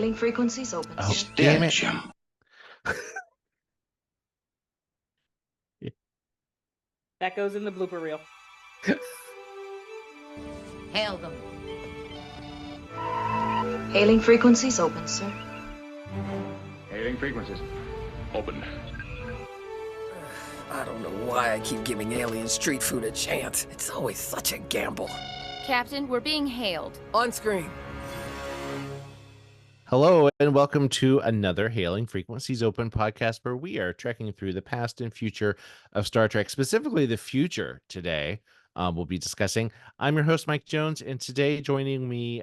Hailing frequencies open. Oh, damn it. Jim. That goes in the blooper reel. Hail them. Hailing frequencies open, sir. Hailing frequencies. Open. I don't know why I keep giving alien street food a chance. It's always such a gamble. Captain, we're being hailed. On screen. Hello, and welcome to another Hailing Frequencies Open podcast where we are trekking through the past and future of Star Trek, specifically the future today. We'll be discussing. I'm your host, Mike Jones, and today joining me,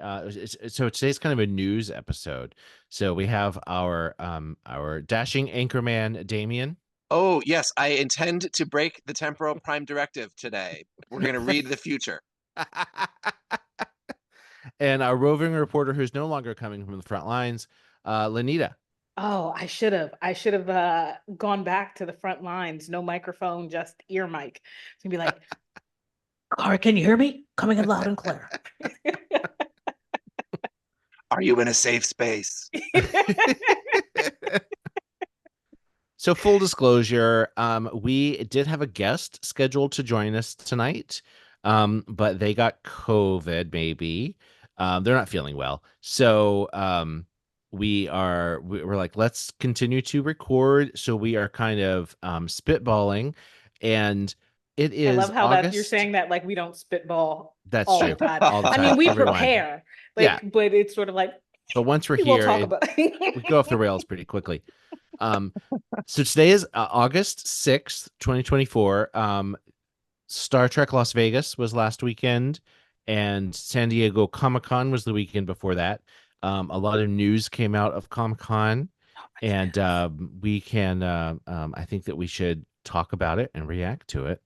so today's kind of a news episode. So we have our dashing anchorman, Damien. Oh, yes, I intend to break the temporal prime directive today. We're going to read the future. And our roving reporter who's no longer coming from the front lines, Lenita. Oh, I should have gone back to the front lines. No microphone, just ear mic. It's gonna be like, Cara, can you hear me? Coming in loud and clear. Are you in a safe space? So full disclosure, we did have a guest scheduled to join us tonight, but they got COVID maybe. They're not feeling well. So we're like, let's continue to record. So we are kind of spitballing, and it is I love how August. that you're saying that like we don't spitball. That's all true. The time. All the I time. mean, we Everyone. prepare, like, Yeah. but it's sort of like. But once we're We'll here, talk about we go off the rails pretty quickly. So today is August 6th, 2024. Star Trek Las Vegas was last weekend, and San Diego Comic-Con was the weekend before that. A lot of news came out of Comic-Con, and we can, I think that we should talk about it and react to it.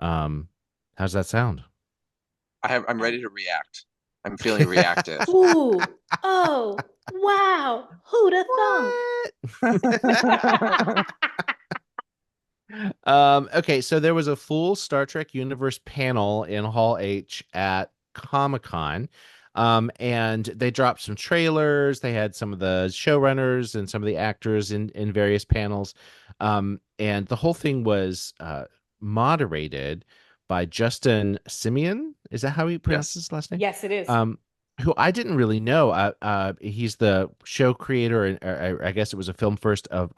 How's that sound? I'm ready to react. I'm feeling reactive. Ooh, oh, wow, who'da thunk? Okay, so there was a full Star Trek Universe panel in Hall H at Comic-Con, and they dropped some trailers. They had some of the showrunners and some of the actors in various panels, and the whole thing was moderated by Justin Simeon. Is that how he pronounces his last name? Yes, it is. Who I didn't really know. He's the show creator, and I guess it was a film first of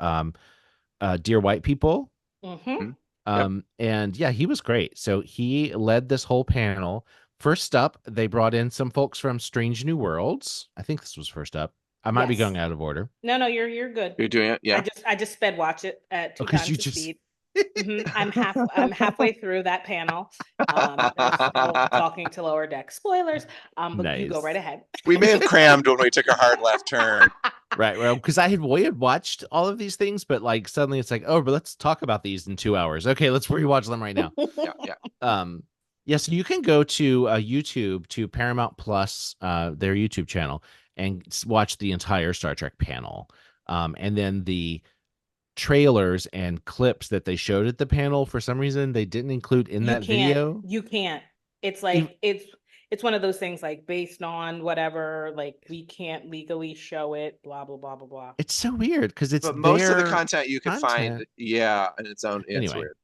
Dear White People. Mm-hmm. And yeah, he was great. So he led this whole panel. First up, they brought in some folks from Strange New Worlds. I think this was first up. I might be Yes. going out of order. No, you're good. You're doing it? Yeah. I just sped watch it at 2 'cause times you the just- speed. I'm halfway through that panel. Still talking to Lower Deck spoilers. But you go Nice. right ahead. We may have crammed when we took a hard left turn. Right. Well, because we had watched all of these things, but like suddenly it's like, oh, but let's talk about these in 2 hours. Okay, let's rewatch them right now. Yeah. Yeah, so you can go to YouTube, to Paramount Plus, their YouTube channel, and watch the entire Star Trek panel. And then the trailers and clips that they showed at the panel, for some reason, they didn't include in that video. You can't. It's like it's one of those things like based on whatever, like we can't legally show it, blah blah blah blah blah. It's so weird because it's But most of the their content you can find, in its own. It's Anyway. weird.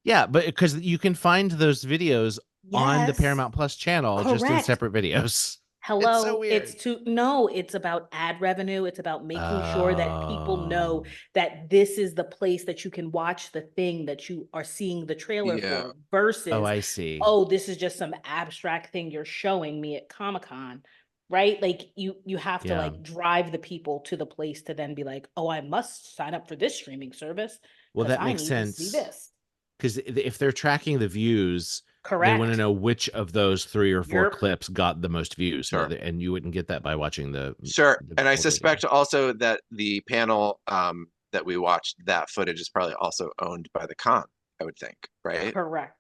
Yeah, but because you can find those videos on the Yes. Paramount Plus channel, just in Correct. separate videos. Hello, so weird. it's about ad revenue. It's about making sure that people know that this is the place that you can watch the thing that you are seeing the trailer Yeah. for versus, Oh, I see. oh, this is just some abstract thing you're showing me at Comic-Con, right? Like you have to Yeah. like drive the people to the place to then be like, oh, I must sign up for this streaming service. Well, 'cause that I makes need sense. to see this. Because if they're tracking the views, Correct. they want to know which of those 3 or 4 Yep. clips got the most views. Sure. And you wouldn't get that by watching the Sure. the And I whole video. suspect also that the panel that we watched, that footage is probably also owned by the con, I would think, right? Correct.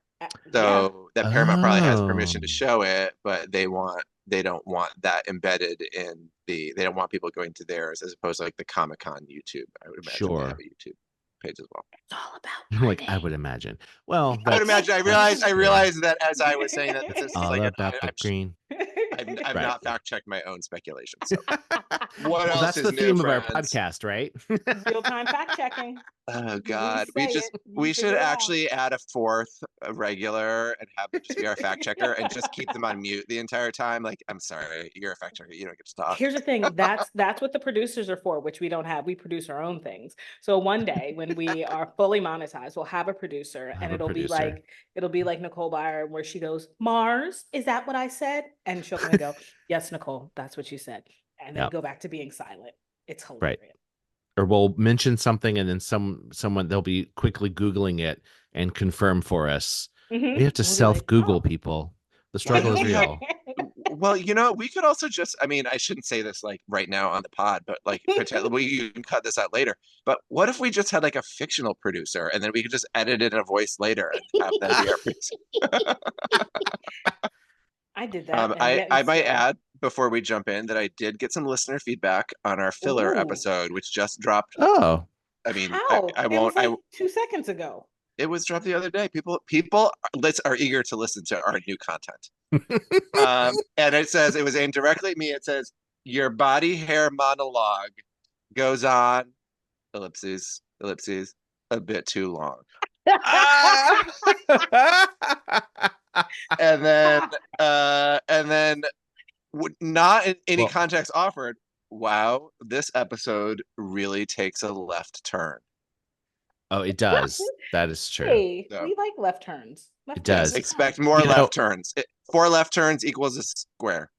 So that Paramount probably has permission to Oh. show it, but they don't want that embedded in they don't want people going to theirs as opposed to like the Comic-Con YouTube. I would imagine they Sure. have a YouTube page as well. It's all about Like I would imagine. Well, I would that's- imagine. I realized that as I was saying that this is all like about the green. I've Right. not fact checked my own speculations. So. What Well, else that's is the new, theme of our friends? podcast, right? Real-time fact checking. Oh We God, say it, you we should figure it out. actually add a fourth regular and have them just be our fact checker and just keep them on mute the entire time. Like, I'm sorry, you're a fact checker, you don't get to talk. Here's the thing, that's what the producers are for, which we don't have. We produce our own things. So one day when we are fully monetized, we'll have a producer, Have and a it'll producer. be like Nicole Byer, where she goes, "Mars, is that what I said?" And she'll come and go, "Yes, Nicole, that's what you said." And then Yep. go back to being silent. It's Right. hilarious. Or we'll mention something and then someone they'll be quickly Googling it and confirm for us. Mhm. We have to We'll be like, self-Google "Oh." people. The struggle is we have- real. Well, we could also just, I mean, I shouldn't say this like right now on the pod, but like we can cut this out later. But what if we just had like a fictional producer and then we could just edit in a voice later and have them be our producer? I did that. And I yet might still. add before we jump in that I did get some listener feedback on our filler Ooh. episode, which just dropped. Oh, I mean, How? I It won't. was like 2 seconds ago. It was dropped the other day. People are eager to listen to our new content. And it says, it was aimed directly at me. It says, your body hair monologue goes on, ellipses, a bit too long. And then not in any Well- context offered. Wow, this episode really takes a left turn. oh, it does. That is true. Hey, So- we like left turns. It does. turns. Expect more You know- left turns. 4 left turns equals a square.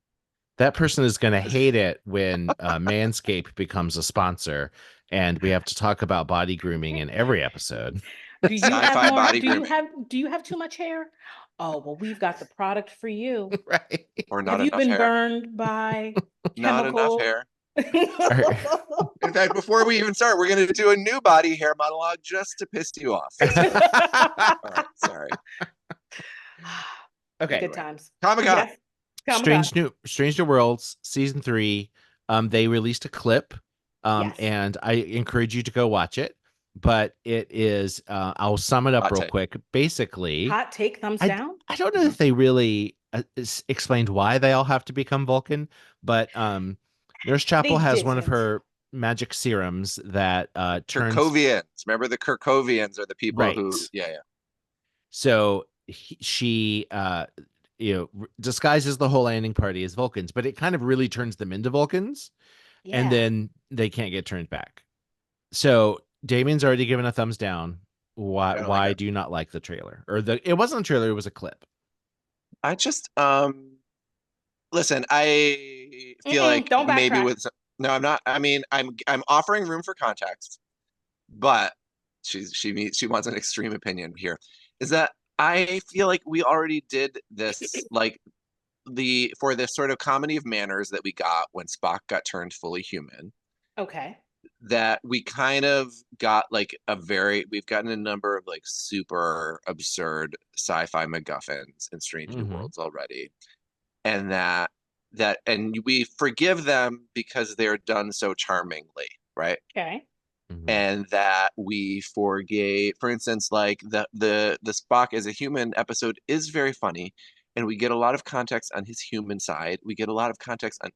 That person is going to hate it when Manscaped becomes a sponsor and we have to talk about body grooming in every episode. Do you Sci-fi have more? body Do you grooming. have too much hair? Oh, well, we've got the product for you. Right. Or not Have you enough been hair. burned by Not enough chemical? hair. In fact, before we even start, we're going to do a new body hair monologue just to piss you off. All right, sorry. Okay. Good times. Comic-Con. Yes. Comic-Con. Strange New Worlds season 3. They released a clip, Yes. and I encourage you to go watch it. But it is, I'll sum it up Hot real take. quick. Basically, Hot take, thumbs I- down. I don't know if they really explained why they all have to become Vulcan, but Nurse Chapel has one of didn't. her magic serums that turns. Kirkovians. Remember the Kirkovians are the people who, Right. yeah. So she disguises the whole landing party as Vulcans, but it kind of really turns them into Vulcans, and then they can't get turned back. So Damien's already given a thumbs down. I don't like Why it. do you not like the trailer? Or it wasn't a trailer, it was a clip. I just listen, I feel like don't maybe backtrack. with no, I'm not. I mean, I'm offering room for context, but she wants an extreme opinion here. Is that I feel like we already did this like for this sort of comedy of manners that we got when Spock got turned fully human. Okay. That we kind of got like we've gotten a number of like super absurd sci-fi MacGuffins in Strange New Mhm. Worlds already. And and we forgive them because they're done so charmingly, right? Okay. Mhm. And that we forgave, for instance, like the Spock as a human episode is very funny. And we get a lot of context on his human side. We get a lot of context on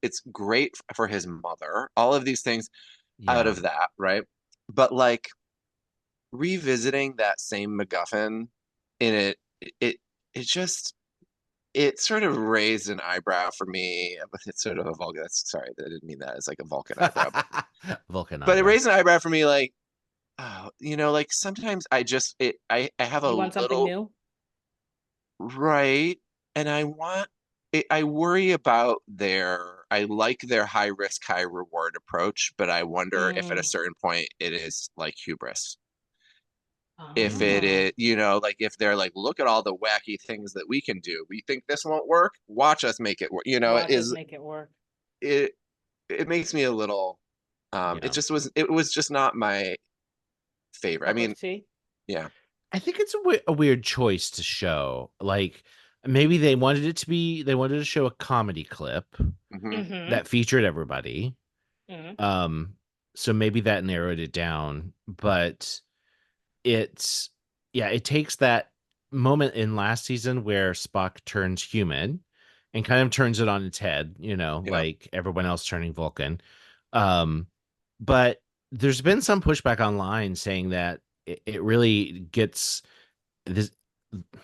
it's great for his mother. All of these things out Yeah. of that, right? But like revisiting that same MacGuffin in it sort of raised an eyebrow for me. But it's sort of a Vulcan. Sorry, I didn't mean that as like a Vulcan eyebrow. Vulcan. But it eyebrow. raised an eyebrow for me, like, oh, like sometimes I have a You want something little new? right, and I worry about I like their high risk, high reward approach, but I wonder if at a certain point it is like hubris. If it Oh. is, like if they're like, look at all the wacky things that we can do. We think this won't work. Watch us make it work. Watch us make it work. It makes me a little. Yeah. It was just not my favorite. I Cup of mean, tea? yeah. I think it's a weird choice to show. Like maybe they wanted to show a comedy clip Mhm. Mhm. that featured everybody. Mhm. So maybe that narrowed it down, but it takes that moment in last season where Spock turns human and kind of turns it on its head, Yeah. like everyone else turning Vulcan. But there's been some pushback online saying that it really gets this.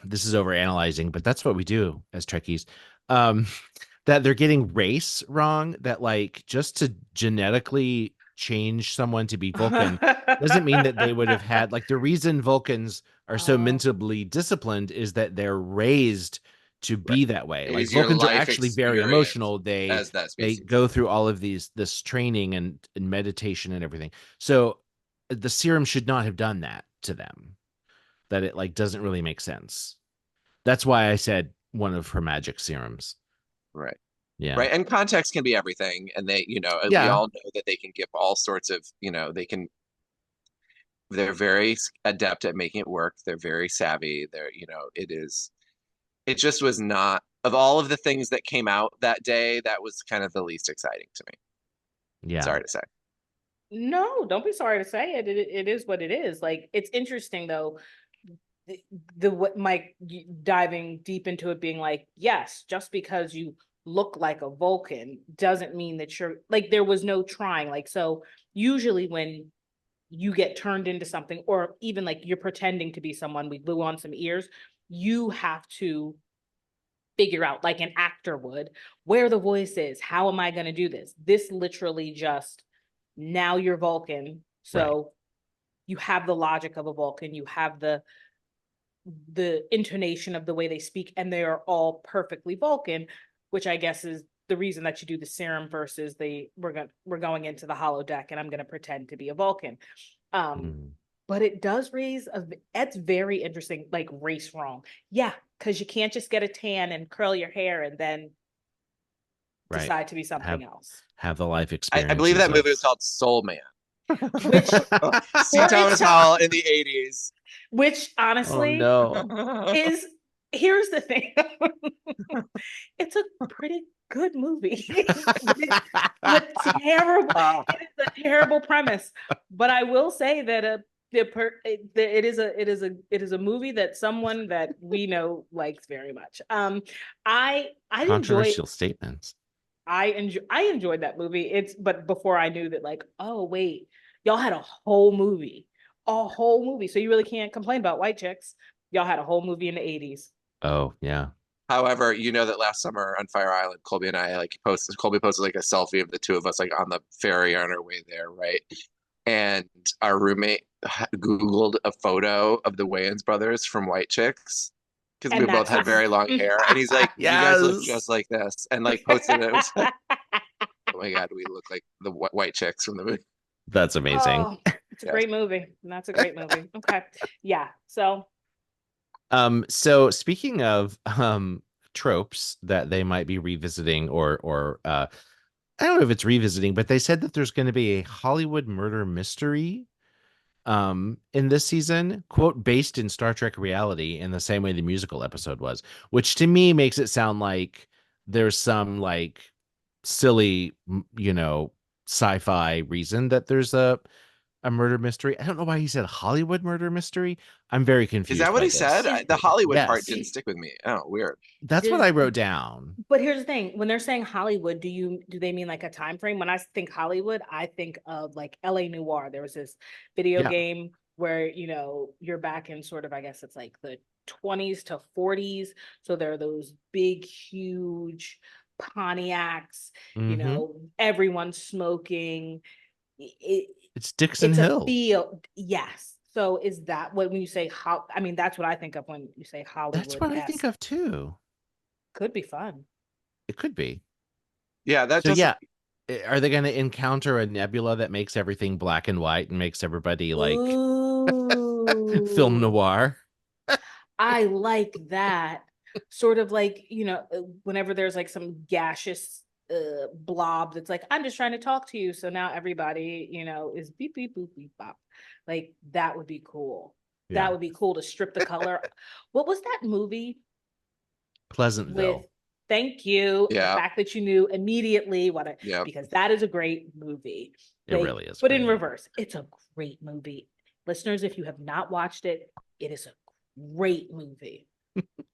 This is over analyzing, but that's what we do as Trekkies. That they're getting race wrong. That like just to genetically change someone to be Vulcan doesn't mean that they would have had like the reason Vulcans are so Oh. mentally disciplined is that they're raised to be that way. It Like is your Vulcans are life actually very experience emotional. They as that they species. go through all of this training and meditation and everything. So the serum should not have done that to them. That it like doesn't really make sense. That's why I said one of her magic serums. Right. Yeah. Right. And context can be everything. And they, we Yeah. all know that they can give all sorts of, they're very adept at making it work. They're very savvy. It just was not, of all of the things that came out that day, that was kind of the least exciting to me. Yeah. Sorry to say. No, don't be sorry to say it. It is what it is. Like, it's interesting though. What Mike diving deep into it being like, yes, just because you look like a Vulcan doesn't mean that you're like, there was no trying. Like, so usually when you get turned into something, or even like you're pretending to be someone, we glue on some ears, you have to figure out, like an actor would, where the voice is, how am I going to do this? This literally just, now you're Vulcan. So you have the logic of a Vulcan, you have the intonation of the way they speak, and they are all perfectly Vulcan, which I guess is the reason that you do the serum versus we're going into the holodeck and I'm going to pretend to be a Vulcan. But it does raise it's very interesting, like race wrong. Yeah, because you can't just get a tan and curl your hair and then decide to be something else. Have the life experience. I believe that movie was called Soul Man. Which C. Thomas Howell in the 80s. Which honestly is, here's the thing. It's a pretty good movie. It's a terrible premise. But I will say that it is a movie that someone that we know likes very much. I controversial statements. I enjoyed that movie. But before I knew that, like, oh wait, y'all had a whole movie. So you really can't complain about white chicks. Y'all had a whole movie in the 80s. Oh yeah. However, that last summer on Fire Island, Colby and I Colby posted like a selfie of the two of us like on the ferry on our way there, right? And our roommate Googled a photo of the Wayans brothers from White Chicks because we both had very long hair, and he's like, "You guys look just like this," and like posted it. It was like, oh my god, we look like the White Chicks from the movie. That's amazing. Oh, it's a great movie. That's a great movie. Okay, yeah. So speaking of tropes that they might be revisiting, or I don't know if it's revisiting, but they said that there's going to be a Hollywood murder mystery in this season, quote, based in Star Trek reality, in the same way the musical episode was, which to me makes it sound like there's some like silly, sci-fi reason that there's a murder mystery. I don't know why he said Hollywood murder mystery. I'm very confused. Is that what he said? The Hollywood part Yes. didn't stick with me. Oh, weird. That's what I wrote down. But here's the thing: when they're saying Hollywood, do they mean like a time frame? When I think Hollywood, I think of like LA Noire. There was this video game where you're back in sort of, I guess it's like the 20s to 40s. So there are those big, huge Pontiacs. Everyone's smoking. It's Dixon Hill. A field. Yes. So is that when you say I mean, that's what I think of when you say Hollywood. That's what I think of too. Could be fun. It could be. Yeah, are they going to encounter a nebula that makes everything black and white and makes everybody like film noir? I like that. Sort of like, whenever there's like some gaseous blob that's like, I'm just trying to talk to you. So now everybody, is beep, beep, boop, beep, bop. Like, that would be cool. Yeah. That would be cool to strip the color. What was that movie? Pleasantville. Thank you. Yeah. The fact that you knew immediately because that is a great movie. It really is. But in reverse, it's a great movie. Listeners, if you have not watched it, it is a great movie.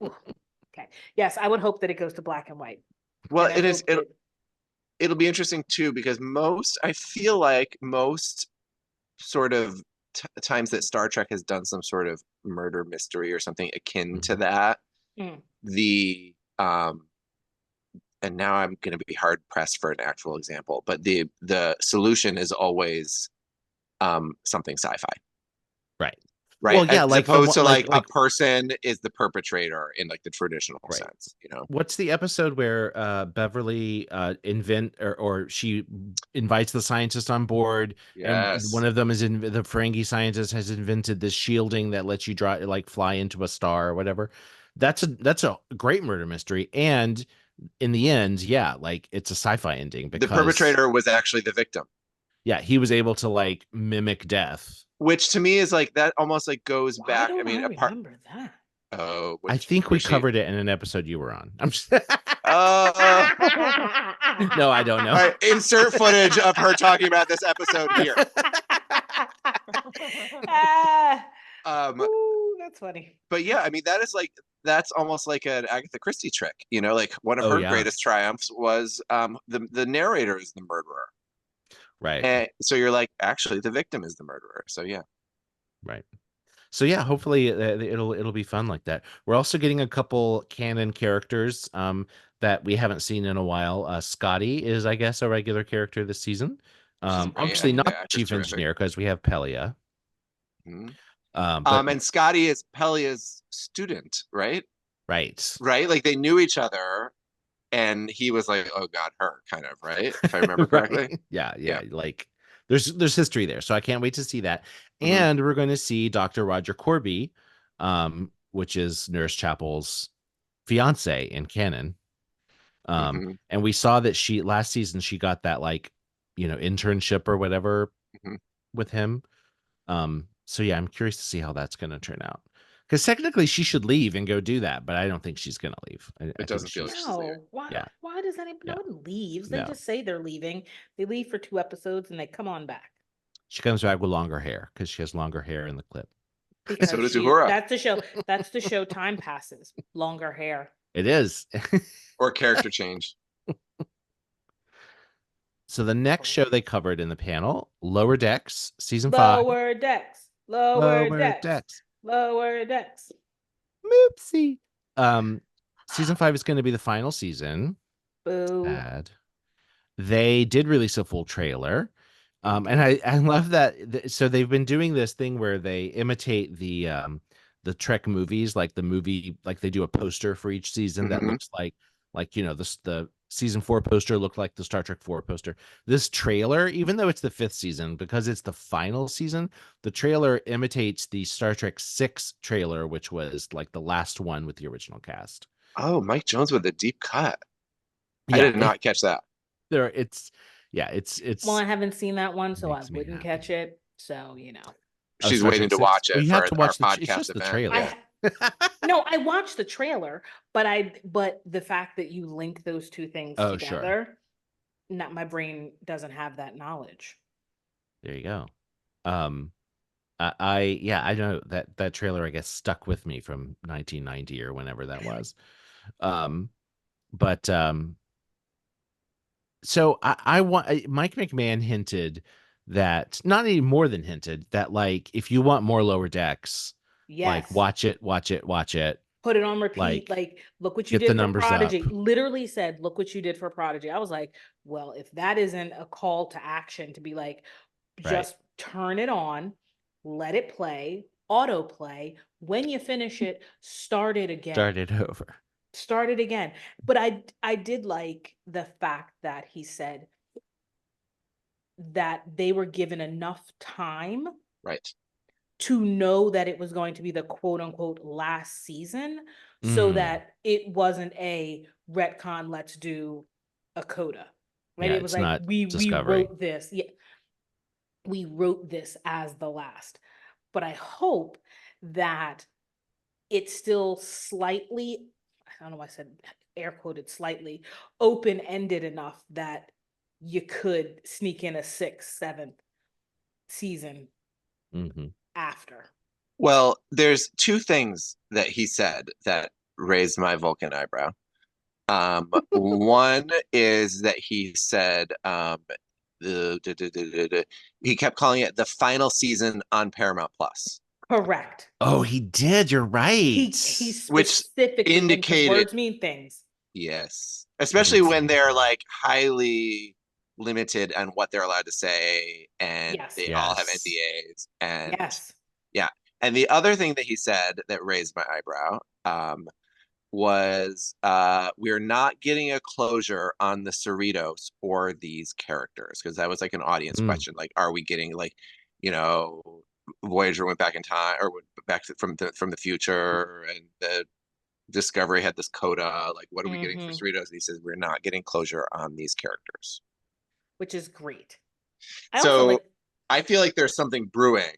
Okay. Okay. Yes, I would hope that it goes to black and white. Well, And I it is. hope that- It'll be interesting too because I feel like most sort of times that Star Trek has done some sort of murder mystery or something akin to that, Mm. the and now I'm going to be hard pressed for an actual example, but the solution is always something sci-fi, Right. right? Well, yeah, As like opposed to like like a person is the perpetrator in like the traditional Right. sense, you know. what's the episode where Beverly or she invites the scientist on board, and Yes. one of them is in the Ferengi scientist has invented this shielding that lets you fly into a star or whatever. That's a great murder mystery, and in the end, yeah, like it's a sci-fi ending The because perpetrator was actually the victim, yeah, he was able to like mimic death. which to me is like that almost like goes Why back. don't I mean, I apart. remember that? Oh, I which think we where she. covered it in an episode you were on. I'm just Oh. No, I don't know. All right, insert footage of her talking about this episode here. Ooh, that's funny. But yeah, I mean that's almost like an Agatha Christie trick, you know, like one of Oh, her yeah. greatest triumphs was the narrator is the murderer. Right. And so you're like, actually the victim is the murderer. So yeah. Right. So yeah, hopefully it'll be fun like that. We're also getting a couple canon characters that we haven't seen in a while. Scotty is, I guess, a regular character this season. Great. Obviously The not actor's chief terrific. engineer because we have Pelia. Mhm. But And Scotty is Pelia's student, right? right. Right? Like they knew each other and he was like, oh God, her kind of, right? If I remember correctly. Right. Yeah, Yeah. like there's history there, so I can't wait to see that. Mhm. And we're going to see Dr. Roger Corby, which is Nurse Chapel's fiance in canon. Mhm. And we saw that last season she got that like, internship or whatever Mhm. with him. So yeah, I'm curious to see how that's going to turn out. Because technically she should leave and go do that, but I don't think she's going to leave. I think doesn't feel like she's leaving. No, why? Yeah. Why does anybody? Yeah. No one leaves. They No. just say they're leaving. They leave for 2 episodes and they come on back. She comes back with longer hair because she has longer hair in the clip. Because So does she- Uhura. That's the show. That's the show. Time passes. Longer hair. It is. Or character change. So the next show they covered in the panel, Lower Decks, season 5. Lower decks. Lower decks. Lower decks. Moopsie. Season 5 is going to be the final season. Boo. Bad. They did release a full trailer. And I love that. So they've been doing this thing where they imitate the Trek movies, like the movie, like they do a poster for each season that Mhm. looks like the season 4 poster looked like the Star Trek 4 poster. This trailer, even though it's the 5th season, because it's the final season, the trailer imitates the Star Trek 6 trailer, which was like the last one with the original cast. Oh, Mike Jones with a deep cut. I Yeah, did not catch that. it's Well, I haven't seen that one, so I makes me wouldn't happy. catch it. So, Oh, She's Star waiting Trek to 6? watch Well, it you for have to watch our it's podcast just the event. trailer. Yeah. no, I watched the trailer, but the fact that you link those two things Oh, sure. together, not my brain doesn't have that knowledge. There you go. I know that trailer, I guess, stuck with me from 1990 or whenever that was. But so I want Mike McMahon hinted that, not even more than hinted that, like, if you want more Lower Decks, like Yes. watch it. Put it on repeat. Like, Like, look what you get the did for numbers Prodigy. up. Literally said, look what you did for Prodigy. I was like, well, if that isn't a call to action to be like, Right. just turn it on, let it play, autoplay. When you finish it, start it again. Start it over. But I did like the fact that he said that they were given enough time Right. to know that it was going to be the quote unquote last season, so Mm. that it wasn't a retcon, let's do a coda. Right? Yeah, It was it's like not we Discovery. wrote this. Yeah. We wrote this as the last. But I hope that it's still slightly, I don't know why I said air quoted slightly, open-ended enough that you could sneak in a 6th, 7th season Mhm. after. Well, there's two things that he said that raised my Vulcan eyebrow. One is that he said he kept calling it the final season on Paramount Plus, Correct. Oh, he did. You're right. He which specifically and 'cause indicated words mean things. yes, especially did when say they're like highly limited on what they're allowed to say, and Yes. they all have Yes. NDAs. And Yes. yeah, and the other thing that he said that raised my eyebrow was we're not getting a closure on the Cerritos or these characters, because that was like an audience question, like, are we getting like, you know, Voyager went back in time or went back from the future, and the Discovery had this coda, like, what are we getting for Cerritos? And he says we're not getting closure on these characters, Which is great. I also so like I feel like there's something brewing,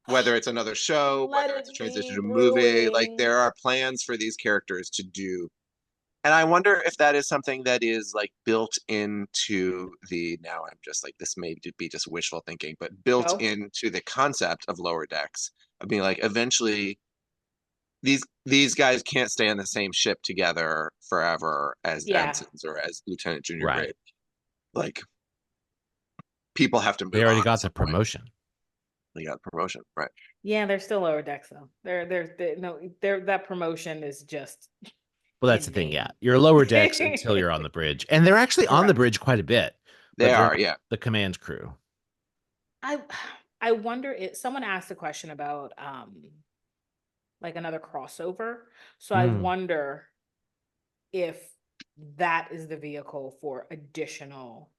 whether it's another show, Let whether it's a it transition be to a movie, like brewing. there are plans for these characters to do. And I wonder if that is something that is like built into the, now I'm just like, this may be just wishful thinking, but built Go. into the concept of Lower Decks, of being like, eventually these guys can't stay on the same ship together forever as Yeah. ensigns or as lieutenant junior Right. grade. Like, people have to move They already on got at the some point. promotion. They got promotion, right? Yeah, they're still lower decks though. They're that promotion is just Well, that's in the thing. Yeah. name. You're lower decks until you're on the bridge. And they're actually on the Correct. bridge quite a bit. They but they're are, yeah. the command crew. I wonder if someone asked a question about like another crossover. So I wonder if that is the vehicle for additional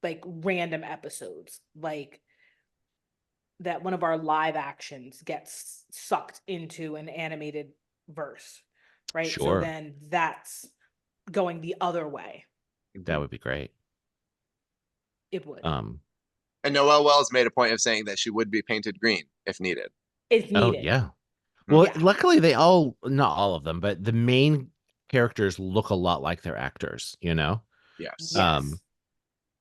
like random episodes, like that one of our live actions gets sucked into an animated verse, right? Sure. So then that's going the other way. That would be great. It would. And Noelle Wells made a point of saying that she would be painted green if needed. If Oh, needed. yeah. Well, Yeah. luckily they all, not all of them, but the main characters look a lot like their actors, you know? Yes. Yes.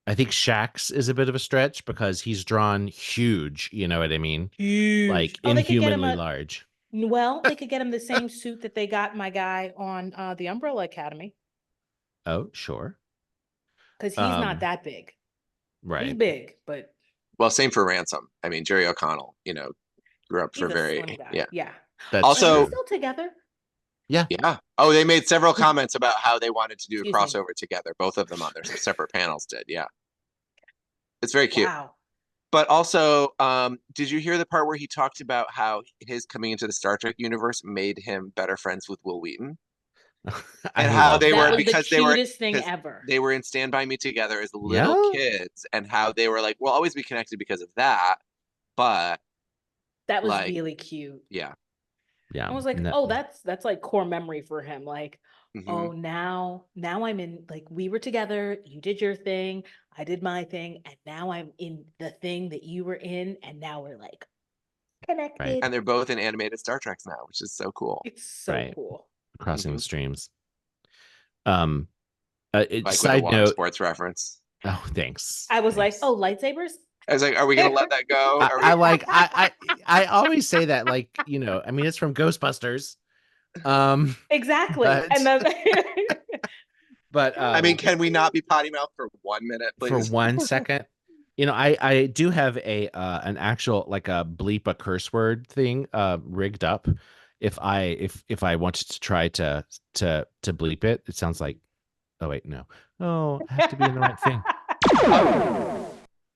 I think Shax is a bit of a stretch because he's drawn huge, you know what I mean? Huge. Like Oh, they could get him inhumanly a- large. Well, they could get him the same suit that they got my guy on the Umbrella Academy, Oh, sure. because he's not that big. He's Right. big, but Well, same for Ransom. I mean, Jerry O'Connell, you know, grew up he's for a very, slim guy. yeah. Yeah. That's Are Also- they true. still together? Yeah. Yeah. Oh, they made several comments about how they wanted to do a Excuse me. crossover together. Both of them on their separate panels did. Yeah. It's very cute. Wow. But also, did you hear the part where he talked about how his coming into the Star Trek universe made him better friends with Will Wheaton? I And how love they That were, was the because they were, cutest thing 'cause ever. they were in Stand By Me together as little kids, and how they were like, we'll always be connected because of that. But That was like, really cute. yeah. Yeah. I was like, No- oh, that's like core memory for him. Like, Mhm. oh, now I'm in, like, we were together, you did your thing, I did my thing, and now I'm in the thing that you were in, and now we're like connected. And they're both in animated Star Treks now, which is so cool. It's so Right. cool. Crossing Mhm. the streams. Like with a Side water note. sports reference. Oh, thanks. I was like, Thanks. oh, lightsabers? I was like, are we gonna let that go? Are we- I like I always say that, like, you know, I mean, it's from Ghostbusters. Exactly. But- And then But I mean, can we not be potty mouth for 1 minute, for please? 1 second, you know, I do have an actual, like, a bleep a curse word thing rigged up. If I wanted to try to bleep it, it sounds like, oh wait, no, oh, it has to be in the right thing.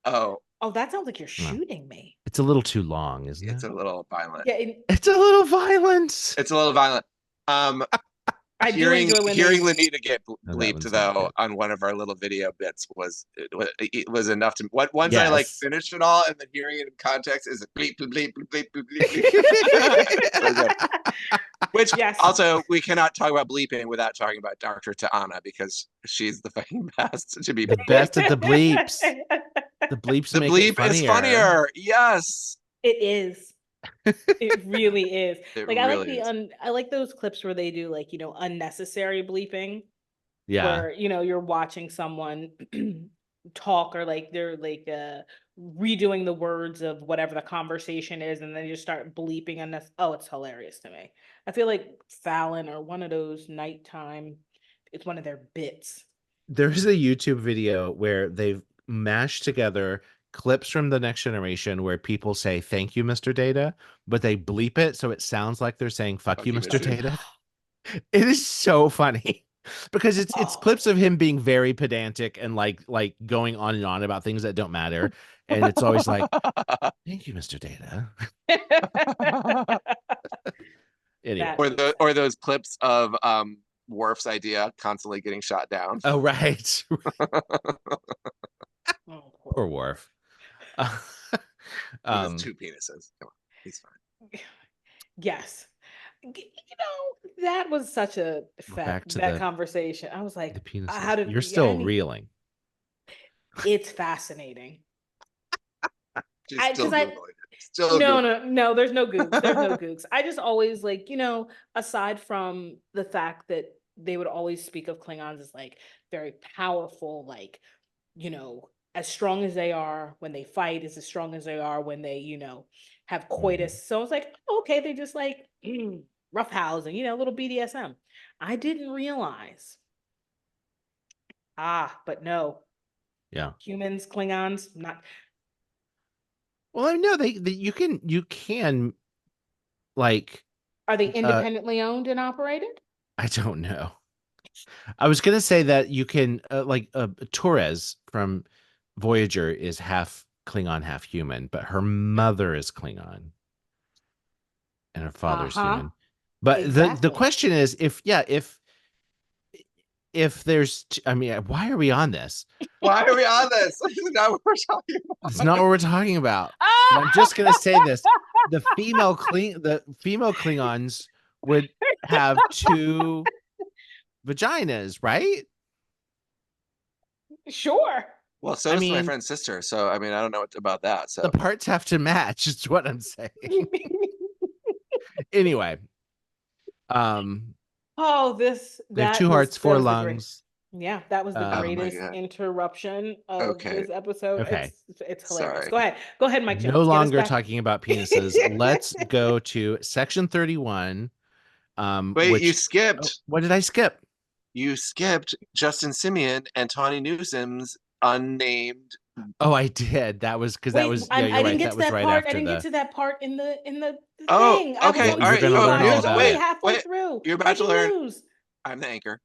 Oh, oh, that sounds like you're shooting me. It's a little too long, isn't it's it? a little violent. Yeah, It's a little violent. It's a little violent. I do Hearing enjoy when hearing they- Lanita get Oh, that bleeped one's not though good. on one of our little video bits was enough to. Once I like Yes. finished it all, and then hearing it in context is bleep bleep bleep bleep bleep bleep. So good. Which Yes. also, we cannot talk about bleeping without talking about Dr. Ta'ana, because she's the fucking best to be The best at the bleeps. The bleeps The make bleep it funnier. is funnier. Yes. It is. It really is. It Like, I like really the is. I like those clips where they do, like, unnecessary bleeping. Yeah. Where, you're watching someone talk or like they're like redoing the words of whatever the conversation is, and they just start bleeping, and that's, oh, it's hilarious to me. I feel like Fallon or one of those nighttime, it's one of their bits. There's a YouTube video where they've mashed together clips from The Next Generation where people say thank you, Mr. Data, but they bleep it so it sounds like they're saying fuck you, Mr. Data. It is so funny because it's clips of him being very pedantic and like going on and on about things that don't matter, and it's always like thank you, Mr. Data. Anyway. Or those clips of Worf's idea constantly getting shot down. Oh, right. Oh, Poor Worf. With his 2 penises. Come on, he's fine. yes. That was such a fact, that conversation. I was like, the penises. how did You're still reeling? It's fascinating. She's still Googling it. Still no, there's no gooks. There's no gooks. I just always like, aside from the fact that they would always speak of Klingons as like very powerful, like, as strong as they are when they fight, is as strong as they are when they, have coitus. So I was like, okay, they just like roughhousing, a little BDSM. I didn't realize. But no. Yeah. Humans, Klingons, not. Well, I know you can like. Are they independently owned and operated? I don't know. I was gonna say that you can Torres from Voyager is half Klingon, half human, but her mother is Klingon, and her father's human. But exactly. the question is, if there's, I mean, why are we on this? Why are we on this? This is not what we're talking about. It's not what we're talking about. I'm just gonna say this: the female Klingons would have 2 vaginas, right? Sure. Well, so does my friend's sister. So I mean, I don't know about that. So the parts have to match. Is what I'm saying. Anyway, they have 2 hearts, 4 lungs. Yeah, that was the greatest interruption of this episode. Okay. It's hilarious. Sorry. Go ahead, Mike Jones. No longer talking about penises. Let's go to section 31. Wait, you skipped. What did I skip? You skipped Justin Simeon and Tawny Newsom's unnamed. Oh, I did. That was because that was. I didn't get to that part. I didn't get to that part in the thing. Okay. All right. Halfway through. You're about to learn. I'm the anchor.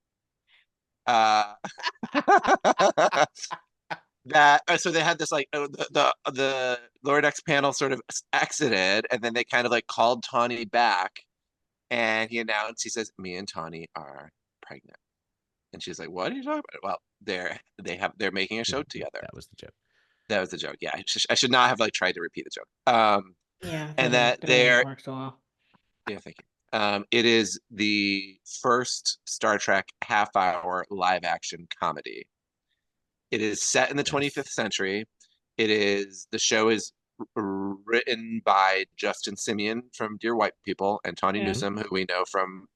So they had this like the Lower Decks panel sort of exited, and then they kind of like called Tawny back, and he announced, he says, "Me and Tawny are pregnant." And she's like, "What are you talking about?" Well, they're making a show together. That was the joke. That was the joke. Yeah, I should not have like tried to repeat the joke. Yeah, and that they're. So well. Yeah, thank you. It is the first Star Trek half-hour live-action comedy. It is set in the 25th century. The show is written by Justin Simeon from Dear White People and Tawny Newsom, who we know from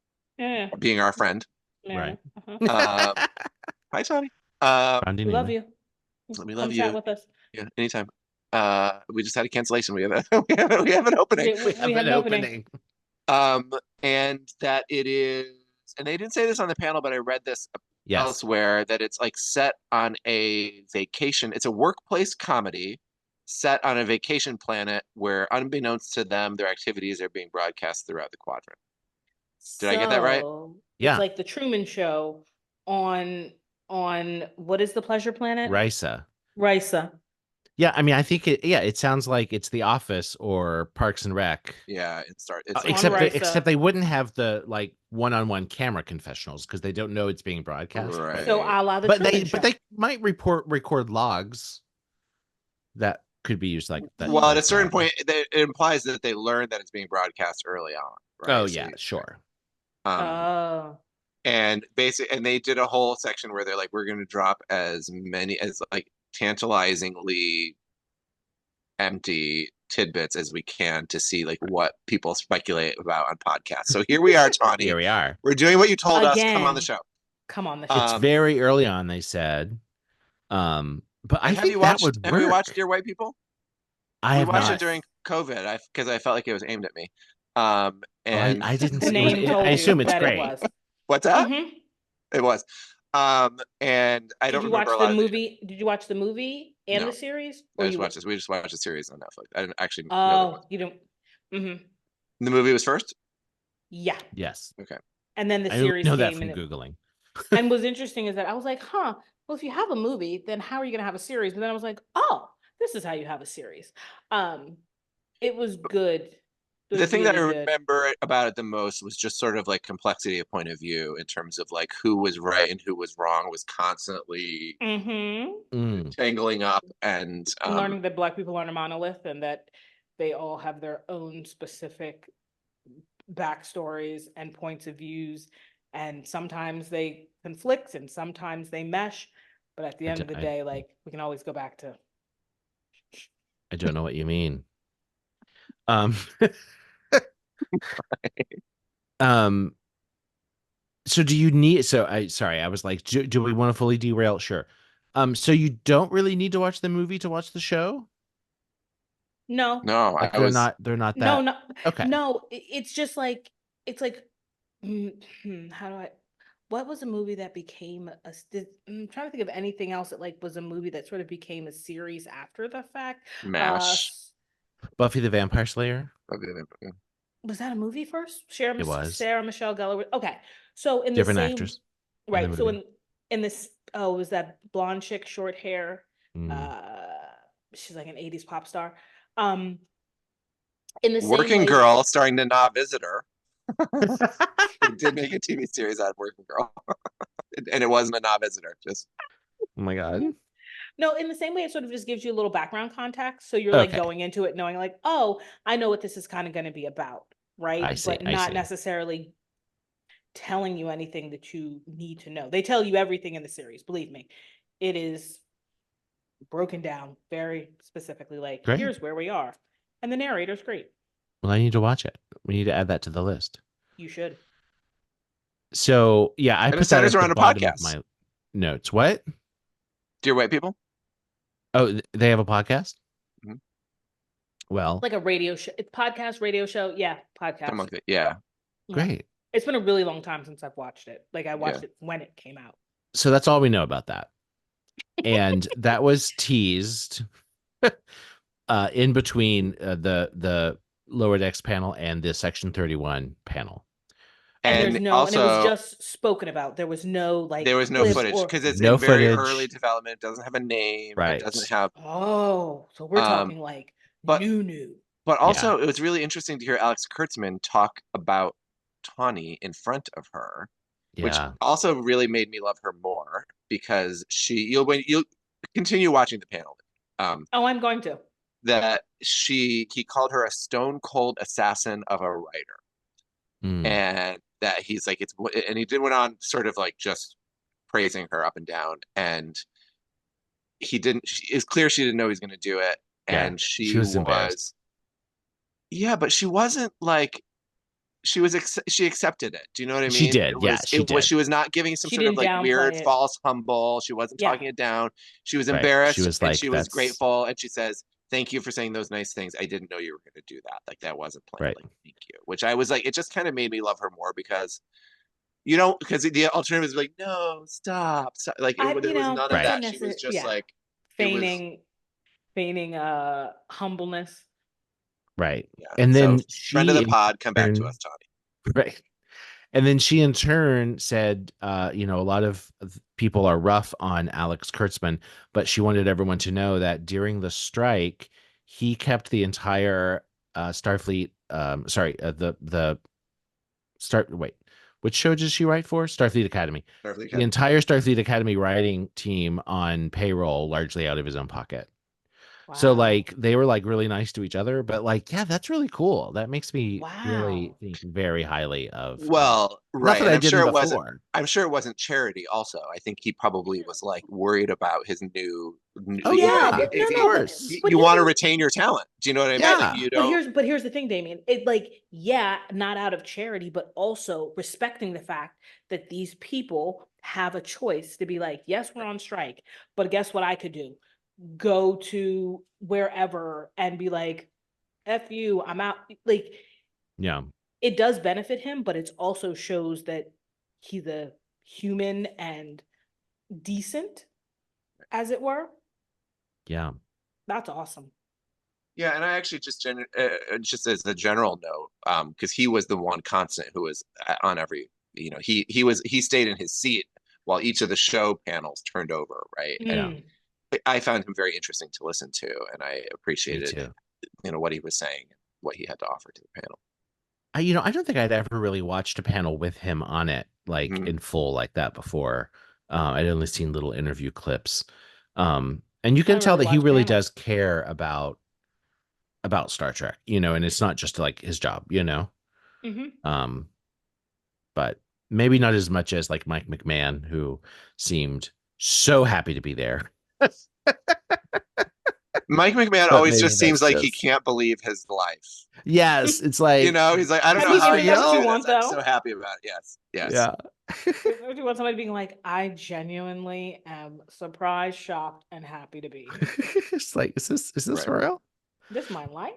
being our friend. Right. Hi, Tawny. We love you. We love you. Chat with us. Yeah, anytime. We just had a cancellation. We have an opening. We have an opening. And that it is, and they didn't say this on the panel, but I read this elsewhere, that it's like set on a vacation. It's a workplace comedy set on a vacation planet where, unbeknownst to them, their activities are being broadcast throughout the quadrant. Did I get that right? Yeah. It's like the Truman Show on what is the pleasure planet? Risa. Yeah, I mean, I think it sounds like it's The Office or Parks and Rec. Yeah, except they wouldn't have the like one-on-one camera confessionals because they don't know it's being broadcast. Right. So a la the but Truman Show. But they might record logs that could be used like that. Well, at a certain point, it implies that they learn that it's being broadcast early on. Right? Oh yeah, sure. And they did a whole section where they're like, we're going to drop as many as like tantalizingly empty tidbits as we can to see like what people speculate about on podcasts. So here we are, Tawny. Here we are. We're doing what you told us. Come on the show. Come on the show. It's very early on, they said. But I And think that would have you watched work. Dear White People? I We have watched not. it during COVID because I felt like it was aimed at me. Oh, And I didn't The see name it. told I you assume it's that it great. was. what's that? Mhm. It was. And I don't Did you remember watch a the lot of movie? Did you watch the movie and No. the series? I Or just you? watched this. We just watched a series on Netflix. I didn't actually know there was. Oh, you don't. Mm-hmm. The movie was first? Yeah, Yes. Okay. and then the I only series know that came from and Googling. and what's interesting is that I was like, huh, well, if you have a movie, then how are you gonna have a series? But then I was like, oh, this is how you have a series. It was good. It The was thing that I really good. remember about it the most was just sort of like complexity of point of view in terms of like who was right and who was wrong was constantly Mm-hmm. Mm. tangling up and Learning that Black people aren't a monolith and that they all have their own specific backstories and points of views, and sometimes they conflict and sometimes they mesh, but at the end of the day, like, we can always go back to I don't know what you mean. Um, um, so do you need, sorry, I was like, do we want to fully derail? Sure. So you don't really need to watch the movie to watch the show? no, no, Like I was they're not no, that. no, Okay. no. It's just like it's like how do I? What was a movie that became I'm trying to think of anything else that like was a movie that sort of became a series after the fact. MASH. Buffy the Vampire Slayer? Was that a movie first? It was. Sarah Michelle Gellar. Okay, so in the Different same actress in the right. So movie. in this was that blonde chick, short hair. Mm. She's like an '80s pop star. Um, in the same Working way, Girl starring Nana Visitor. They did make a TV series out of Working Girl. And it wasn't a Nana Visitor. Just Oh my God. no, in the same way, it sort of just gives you a little background context. So you're like Okay. going into it knowing like, oh, I know what this is kind of going to be about, right? I see. But I not see. necessarily telling you anything that you need to know. They tell you everything in the series, believe me. It is broken down very specifically, like, Great. here's where we are. And the narrator's great. Well, I need to watch it. We need to add that to the list. You should. So yeah, I And it put that at centers the around a bottom of podcast. my notes. What? Dear White People. Oh, they have a podcast? Mhm. Well, Like a radio show. It's podcast, radio show. Yeah, podcast. Something like that. Yeah. Yeah. great. It's been a really long time since I've watched it. Like I watched it when it came out. So that's all we know about that. And that was teased in between the Lower Decks panel and the Section 31 panel. And there's no, and it also, was just spoken about. There was no like. there was no clip footage or- because it's No in very footage. early development. It doesn't have a name. Right. It doesn't have. Oh, so we're talking like but- new. But also, it was really interesting to hear Alex Kurtzman talk about Tawny in front of her, which Yeah. also really made me love her more because you'll continue watching the panel. Oh, I'm going to. That he called her a stone cold assassin of a writer. Mm. And that he's like, and he went on sort of like just praising her up and down. And it's clear she didn't know he was going to do it. Yeah, And she was embarrassed. Yeah, but she wasn't like, she accepted it. Do you know what I mean? She did. She did. She was not giving some She sort of didn't like downplay weird, it. false humble. She wasn't Yeah. talking it down. She was Right. embarrassed. She was and like, she was "That's- grateful. And she says, "Thank you for saying those nice things. I didn't know you were going to do that. Like that wasn't planned. Right. Like, thank you." Which I was like, it just kind of made me love her more because because the alternative is like, no, stop. Like there was none of Right. that. She was just like feigning humbleness. Right. Yeah. And then friend of the she pod, come back to in us, Tawny. Right. And then she in turn said, a lot of people are rough on Alex Kurtzman, but she wanted everyone to know that during the strike, he kept the entire Starfleet. Which show did she write for? Starfleet Academy. The entire Starfleet Academy writing team on payroll, largely out of his own pocket. Wow. So like they were like really nice to each other, but like, yeah, that's really cool. That makes me really think very highly of. Well, right. Not that I I'm didn't sure it before. wasn't. I'm sure it wasn't charity. Also, I think he probably was like worried about his new. Oh yeah, if of course. You want to retain your talent. Do you know what I mean? Yeah. Like, you don't. But here's the thing, Damien. It like, yeah, not out of charity, but also respecting the fact that these people have a choice to be like, yes, we're on strike, but guess what I could do? go to wherever and be like, F you, I'm out. Like, Yeah. it does benefit him, but it also shows that he's a human and decent, as it were. Yeah. That's awesome. Yeah, and I actually just as a general note, because he was the one constant who was on every, he stayed in his seat while each of the show panels turned over, right? Yeah. Mm. I found him very interesting to listen to, and I Me appreciated, too. what he was saying, what he had to offer to the panel. I don't think I'd ever really watched a panel with him on it, like Mhm. in full like that before. I'd only seen little interview clips. And you I can don't tell really that he watch really panels. does care about Star Trek, and it's not just like his job, Mhm. But maybe not as much as like Mike McMahon, who seemed so happy to be there. Mike McMahon But always maybe just seems that's like he just can't believe his life. yes, it's like He's like, I don't I know mean, how isn't I that get what to you do want, this. I'm though? so happy about it. Yes, yes. yeah. Don't you want somebody being like, I genuinely am surprised, shocked, and happy to be here. It's like, is this Right. for real? This is my life.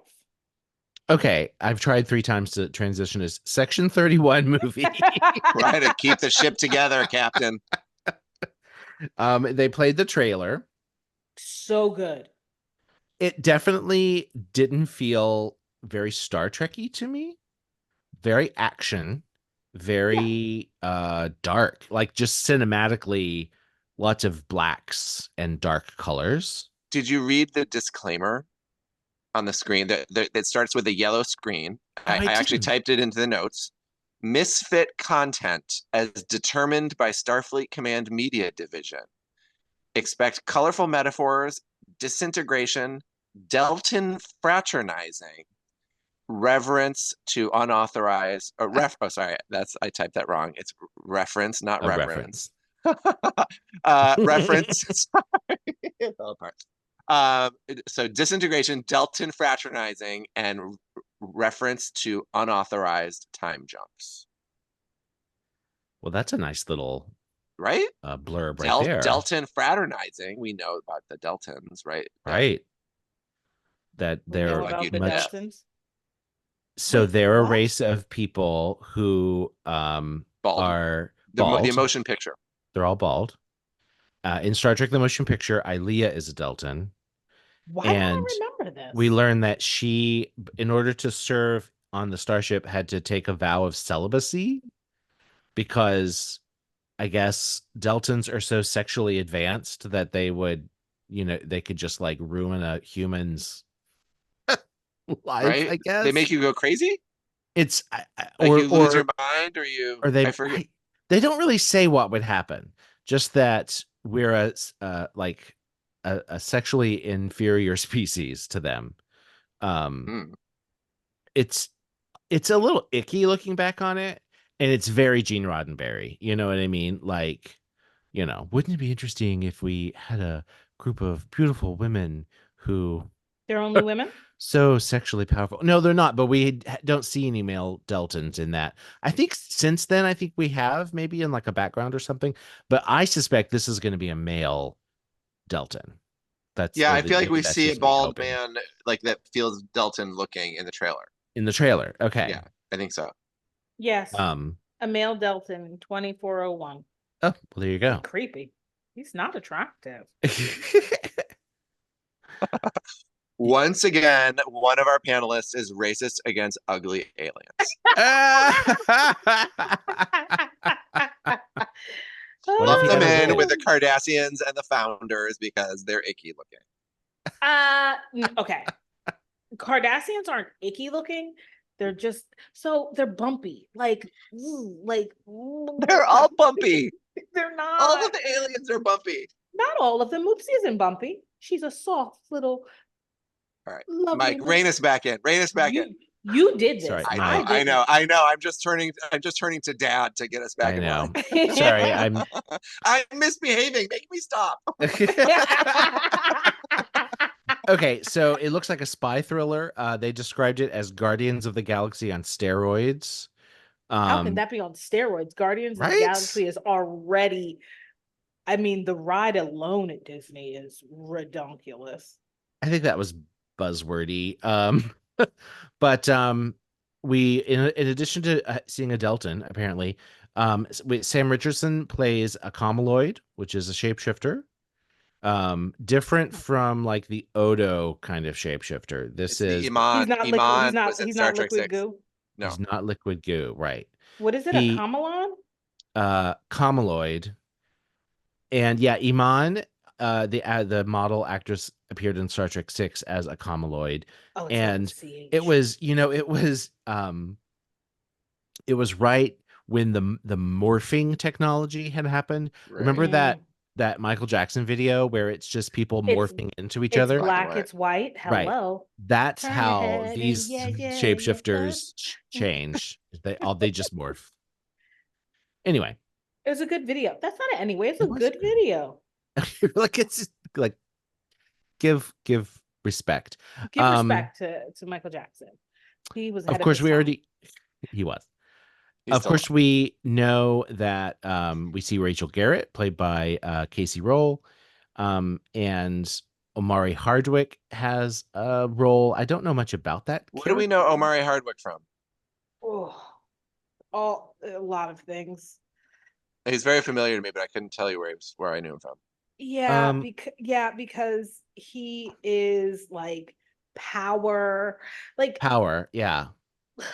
Okay, I've tried 3 times to transition as Section 31 movie. Right, to keep the ship together, Captain. They played the trailer. So good. It definitely didn't feel very Star Trek-y to me. Very action, very dark, like just cinematically lots of blacks and dark colors. Did you read the disclaimer on the screen that starts with a yellow screen? Oh, I I actually didn't. typed it into the notes. Misfit content as determined by Starfleet Command Media Division. Expect colorful metaphors, disintegration, Delton fraternizing, reverence to unauthorized I typed that wrong. It's reference, not A reverence. reference. Reference. Sorry, it fell apart. So disintegration, Delton fraternizing, and reference to unauthorized time jumps. Well, that's a nice little Right? blurb right there. Delton fraternizing. We know about the Deltons, right? Right. That We know they're Like about you the to death. Deltons. so Wait, they're a what? race of people who Bald. are The bald. motion picture. They're all bald. In Star Trek: The Motion Picture, Ilea is a Delton. Why And don't I remember this? we learned that she, in order to serve on the starship, had to take a vow of celibacy because I guess Deltons are so sexually advanced that they would, they could just like ruin a human's life, Right? I guess. They make you go crazy? It's Like or you lose your or mind or you or they I forget. they don't really say what would happen. Just that we're like a sexually inferior species to them. Hmm. It's a little icky looking back on it, and it's very Gene Roddenberry. You know what I mean? Like, wouldn't it be interesting if we had a group of beautiful women who They're only women? so sexually powerful? No, they're not, but we don't see any male Deltons in that. I think since then, I think we have maybe in like a background or something, but I suspect this is going to be a male Delton. Yeah, I feel like maybe we that's see a just me bald hoping. man like that feels Delton looking in the trailer. In the trailer. Okay. Yeah, I think so. Yes. Um, A male Delton, 2401. oh, well, there you go. Creepy. He's not attractive. Once again, one of our panelists is racist against ugly aliens. What if Lump he them had a in wig? with the Cardassians and the founders because they're icky looking. Okay. Cardassians aren't icky looking. They're just they're bumpy. Like They're all bumpy. They're not. All of the aliens are bumpy. Not all of them. Oopsie isn't bumpy. She's a soft little. All right, lovely Mike, little- rein us back in. Rein us back in. You did this. Sorry, I Mike. know, I know, I know. I'm just turning to dad to get us back I in know. line. Sorry, I'm misbehaving. Make me stop. okay. So it looks like a spy thriller. They described it as Guardians of the Galaxy on steroids. How can that be on steroids? Guardians of right? the Galaxy is already I mean, the ride alone at Disney is redonkulous. I think that was buzzwordy. But we in addition to seeing a Delton, apparently, Sam Richardson plays a Comaloid, which is a shapeshifter. Different from like the Odo kind of shapeshifter. This It's the is He's Iman. not liquid. Iman was in He's Star not Trek liquid 6. goo. No. he's not liquid goo, right? What is it? A He Kamalon? Comaloid. And yeah, Iman, the model actress appeared in Star Trek 6 as a Comaloid. Oh, it's And OCH. it was, it was right when the morphing technology had happened. Right. Remember that Michael Jackson video where it's just people It's- morphing into each It's other? Black and black. white. It's white. Right. Hello. That's Turn your how head and these yeah, shapeshifters change. They just morph. Anyway, It was a good video. That's not it anyway. It's a It was good good. video. like it's like give respect. Give respect to Michael Jackson. He was ahead Of course, his we time. already he was. He's Of still course, we know that we see Rachel Garrett, played by Casey Roll, and Omari Hardwick has a role. I don't know much about that. What do we know character. Omari Hardwick from? Oh, a lot of things. He's very familiar to me, but I couldn't tell you where I knew him from. Yeah, Um, because he is like power, like Power, yeah,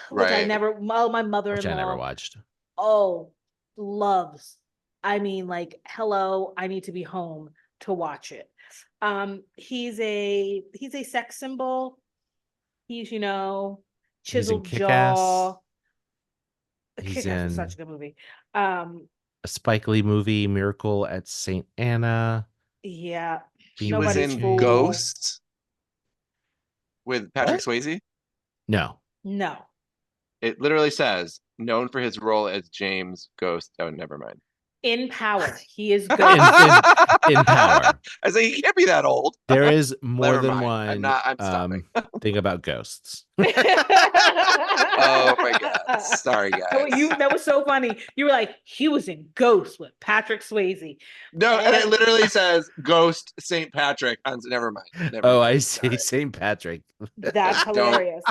which I Right. never. Oh, my which I never mother-in-law. watched. Oh, loves. I mean, like, hello, I need to be home to watch it. He's a sex symbol. He's, He's in chiseled Kick-Ass. jaw. He's Kick-Ass is in such a good movie. a Spike Lee movie, Miracle at St. Anna. Yeah. He was Nobody's in fool. Ghost with Patrick What? Swayze. No, No. It literally says known for his role as James Ghost. Oh, never mind. In Power. He is in, good. in Power. I was like, he can't be that old. There is more Never than mind. one I'm stopping. thing about ghosts. Oh my God. Sorry, guys. That was so funny. You were like, he was in Ghost with Patrick Swayze. No, and it literally says Ghost St. Patrick. Never mind. Never Oh, mind. I see. Sorry. St. Patrick. That's hilarious.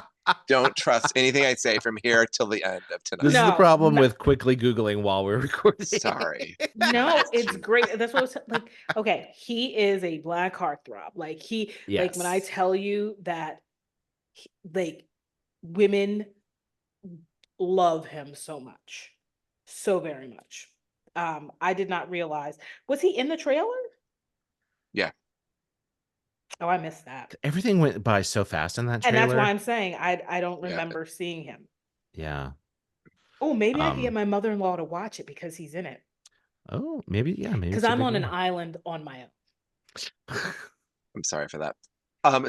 Don't trust anything I say from here till the end of tonight. This is the No, problem no. with quickly Googling while we're recording. Sorry. No, it's great. That's what I was like. Okay, he is a black heartthrob. Like like when I Yes. tell you that, like women love him so much, so very much. I did not realize. Was he in the trailer? Yeah. Oh, I missed that. Everything went by so fast in that trailer. And that's why I'm saying I don't Yeah. remember seeing him. Yeah. Oh, maybe I can get Um, my mother-in-law to watch it because he's in it. Oh, maybe. Yeah, maybe. Because it's a I'm good on an one. island on my own. I'm sorry for that.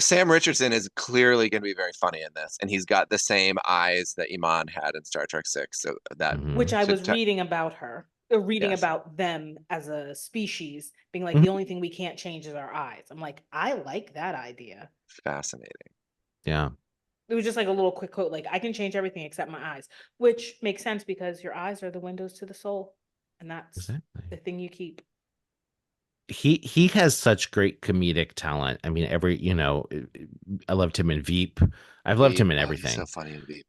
Sam Richardson is clearly going to be very funny in this, and he's got the same eyes that Iman had in Star Trek 6. So that Mhm. Which I should was te- reading about her, reading Yes. about them as a species, being like, Mhm. the only thing we can't change is our eyes. I'm like, I like that idea. fascinating. Yeah. It was just like a little quick quote, like, I can change everything except my eyes, which makes sense because your eyes are the windows to the soul. And that's the Exactly. thing you keep. He has such great comedic talent. I mean, I loved him in Veep. I've loved him in He's everything. so funny in Veep.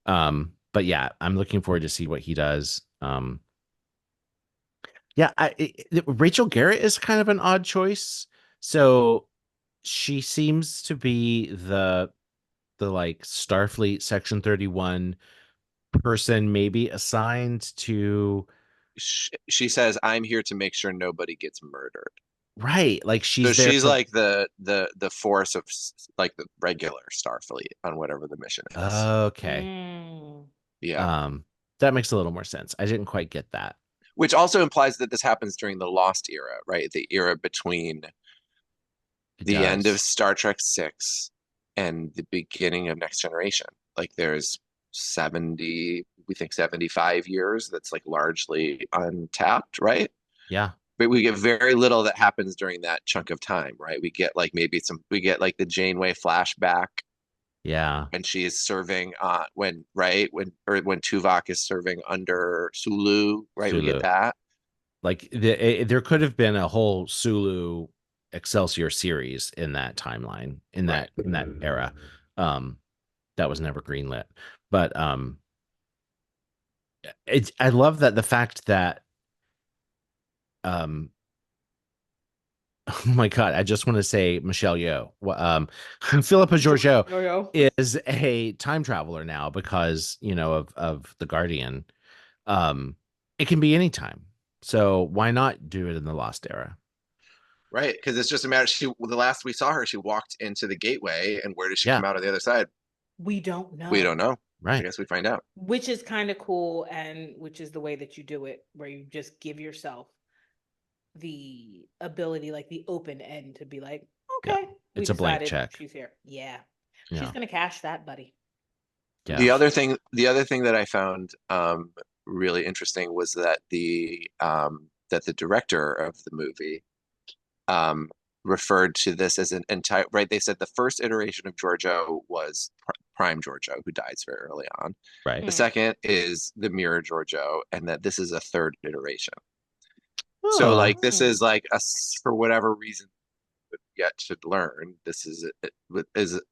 But yeah, I'm looking forward to see what he does. Rachel Garrett is kind of an odd choice. So she seems to be the like Starfleet Section 31 person, maybe assigned to She says, "I'm here to make sure nobody gets murdered." right. Like So she's there she's to- like the force of like the regular Starfleet on whatever the mission is. okay. Mm. Yeah. That makes a little more sense. I didn't quite get that. Which also implies that this happens during the Lost era, right? The era between It the end does. of Star Trek 6 and the beginning of Next Generation. Like there's 75 years that's like largely untapped, right? Yeah. But we get very little that happens during that chunk of time, right? We get like we get like the Janeway flashback Yeah. when she is serving when Tuvok is serving under Sulu, right? We Sulu. get that. Like there could have been a whole Sulu Excelsior series in that timeline, in that era. That was never greenlit. But I love that the fact that oh my God, I just want to say Michelle Yeoh. Philippa Georgiou Yo-yo. is a time traveler now because, of The Guardian. It can be any time. So why not do it in the Lost Era? Right, because it's just a matter. The last we saw her, she walked into the gateway, and where does she Yeah. come out on the other side? We don't know. We don't know. I Right. guess we find out. Which is kind of cool, and which is the way that you do it, where you just give yourself the ability, like the open end, to be like, Yeah, okay, we it's a blank decided check. she's here. Yeah. Yeah. She's gonna cash that, buddy. Yeah. The other thing that I found really interesting was that the director of the movie referred to this as an entire, right? They said the first iteration of Giorgio was Prime Giorgio, who dies very early on. Right. The second is the Mirror Giorgio, and that this is a third iteration. So Oh. like this is like for whatever reason yet to learn, this is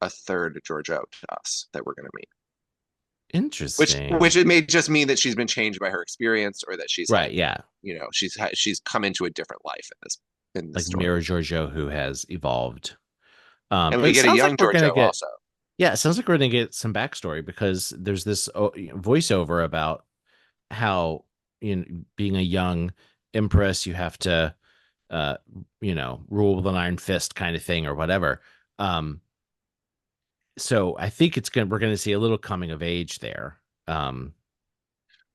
a third Giorgio to us that we're going to meet. Interesting. Which it may just mean that she's been changed by her experience, or that she's right. Yeah. she's come into a different life in this Like story. Mirror Giorgio, who has evolved. And we get a young Giorgio also. Yeah, it sounds like we're going to get some backstory, because there's this voiceover about how, being a young empress, you have to, rule with an iron fist kind of thing or whatever. So I think we're going to see a little coming of age there.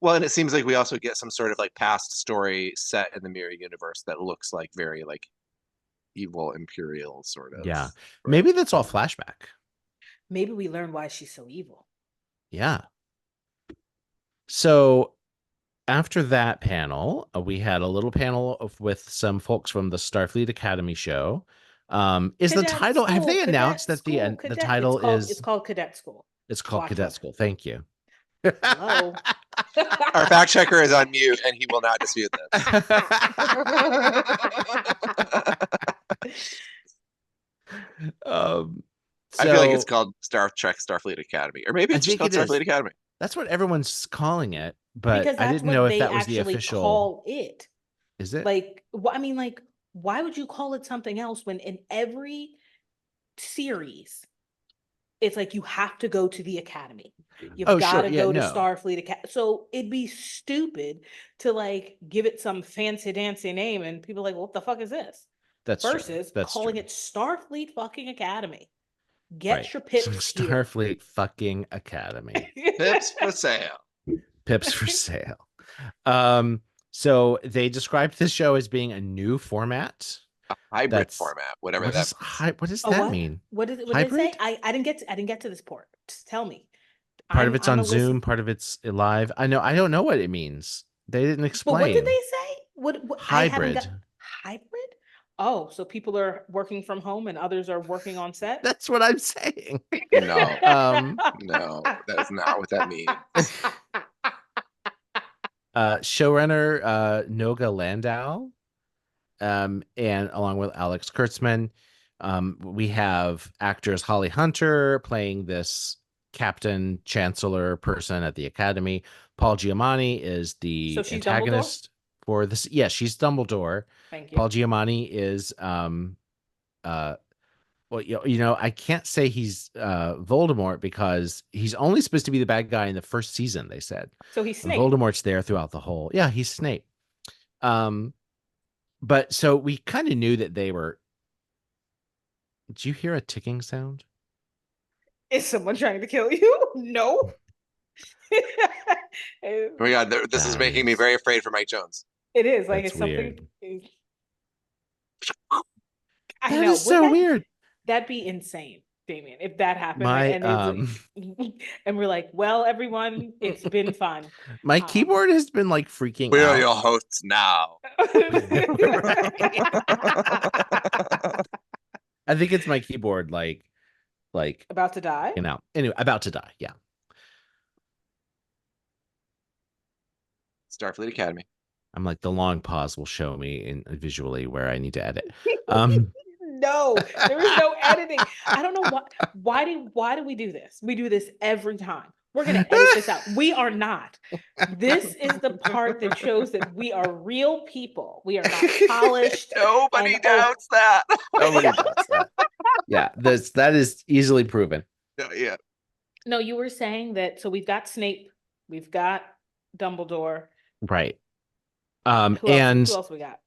Well, and it seems like we also get some sort of like past story set in the Mirror universe that looks like very like evil imperial sort of. Yeah, maybe that's all flashback. Maybe we learn why she's so evil. Yeah. So after that panel, we had a little panel with some folks from the Starfleet Academy show. Is the title? Have they announced that the title is? It's called Cadet School. It's called Watch Cadet it. School. Thank you. Hello. Our fact checker is on mute, and he will not dispute this. I feel like it's called Star Trek Starfleet Academy, or maybe it's just called Starfleet Academy. That's what everyone's calling it, but Because I that's didn't know what if they that was the actually official. call it. Is it? Like, I mean, like, why would you call it something else when in every series it's like you have to go to the academy? You've got to go to Starfleet Academy. So it'd be stupid to like give it some fancy dancy name, and people are like, what the fuck is this? That's versus That's calling true. it Starfleet fucking Academy. Get Right. your pips Starfleet here. fucking Academy. Pips for sale. Pips for sale. So they described this show as being a new format. A hybrid format, whatever that means. What does that mean? What did it say? I didn't get to this part. Just tell me. Part of it's on Zoom, part of it's live. I don't know what it means. They didn't explain. But what did they say? What hybrid? Hybrid? Oh, so people are working from home and others are working on set? That's what I'm saying. No. No, that's not what that means. Showrunner Noga Landau, and along with Alex Kurtzman, we have actors Holly Hunter playing this captain chancellor person at the academy. Paul Giamatti is the antagonist for this. Yes, she's Dumbledore. Thank you. Paul Giamatti is well, I can't say he's Voldemort, because he's only supposed to be the bad guy in the first season, they said. So he's Snape. And Voldemort's there throughout the whole. Yeah, he's Snape. But so we kind of knew that they were. Did you hear a ticking sound? Is someone trying to kill you? No. Oh my God, this is making me very afraid for Mike Jones. It is like That's it's something. weird. I That know. is so weird. That'd be insane, Damien, if that happened. And we're like, well, everyone, it's been fun. My keyboard has been like freaking We're out. your hosts now. I think it's my keyboard, like about to die. Anyway, about to die. Yeah. Starfleet Academy. I'm like, the long pause will show me in visually where I need to edit. No, there is no editing. I don't know why do we do this? We do this every time. We're gonna edit this out. We are not. This is the part that shows that we are real people. We are not polished. Nobody and doubts that. Nobody does that. Yeah, that is easily proven. Yeah. No, you were saying that. So we've got Snape, we've got Dumbledore. Right. Who And else we got?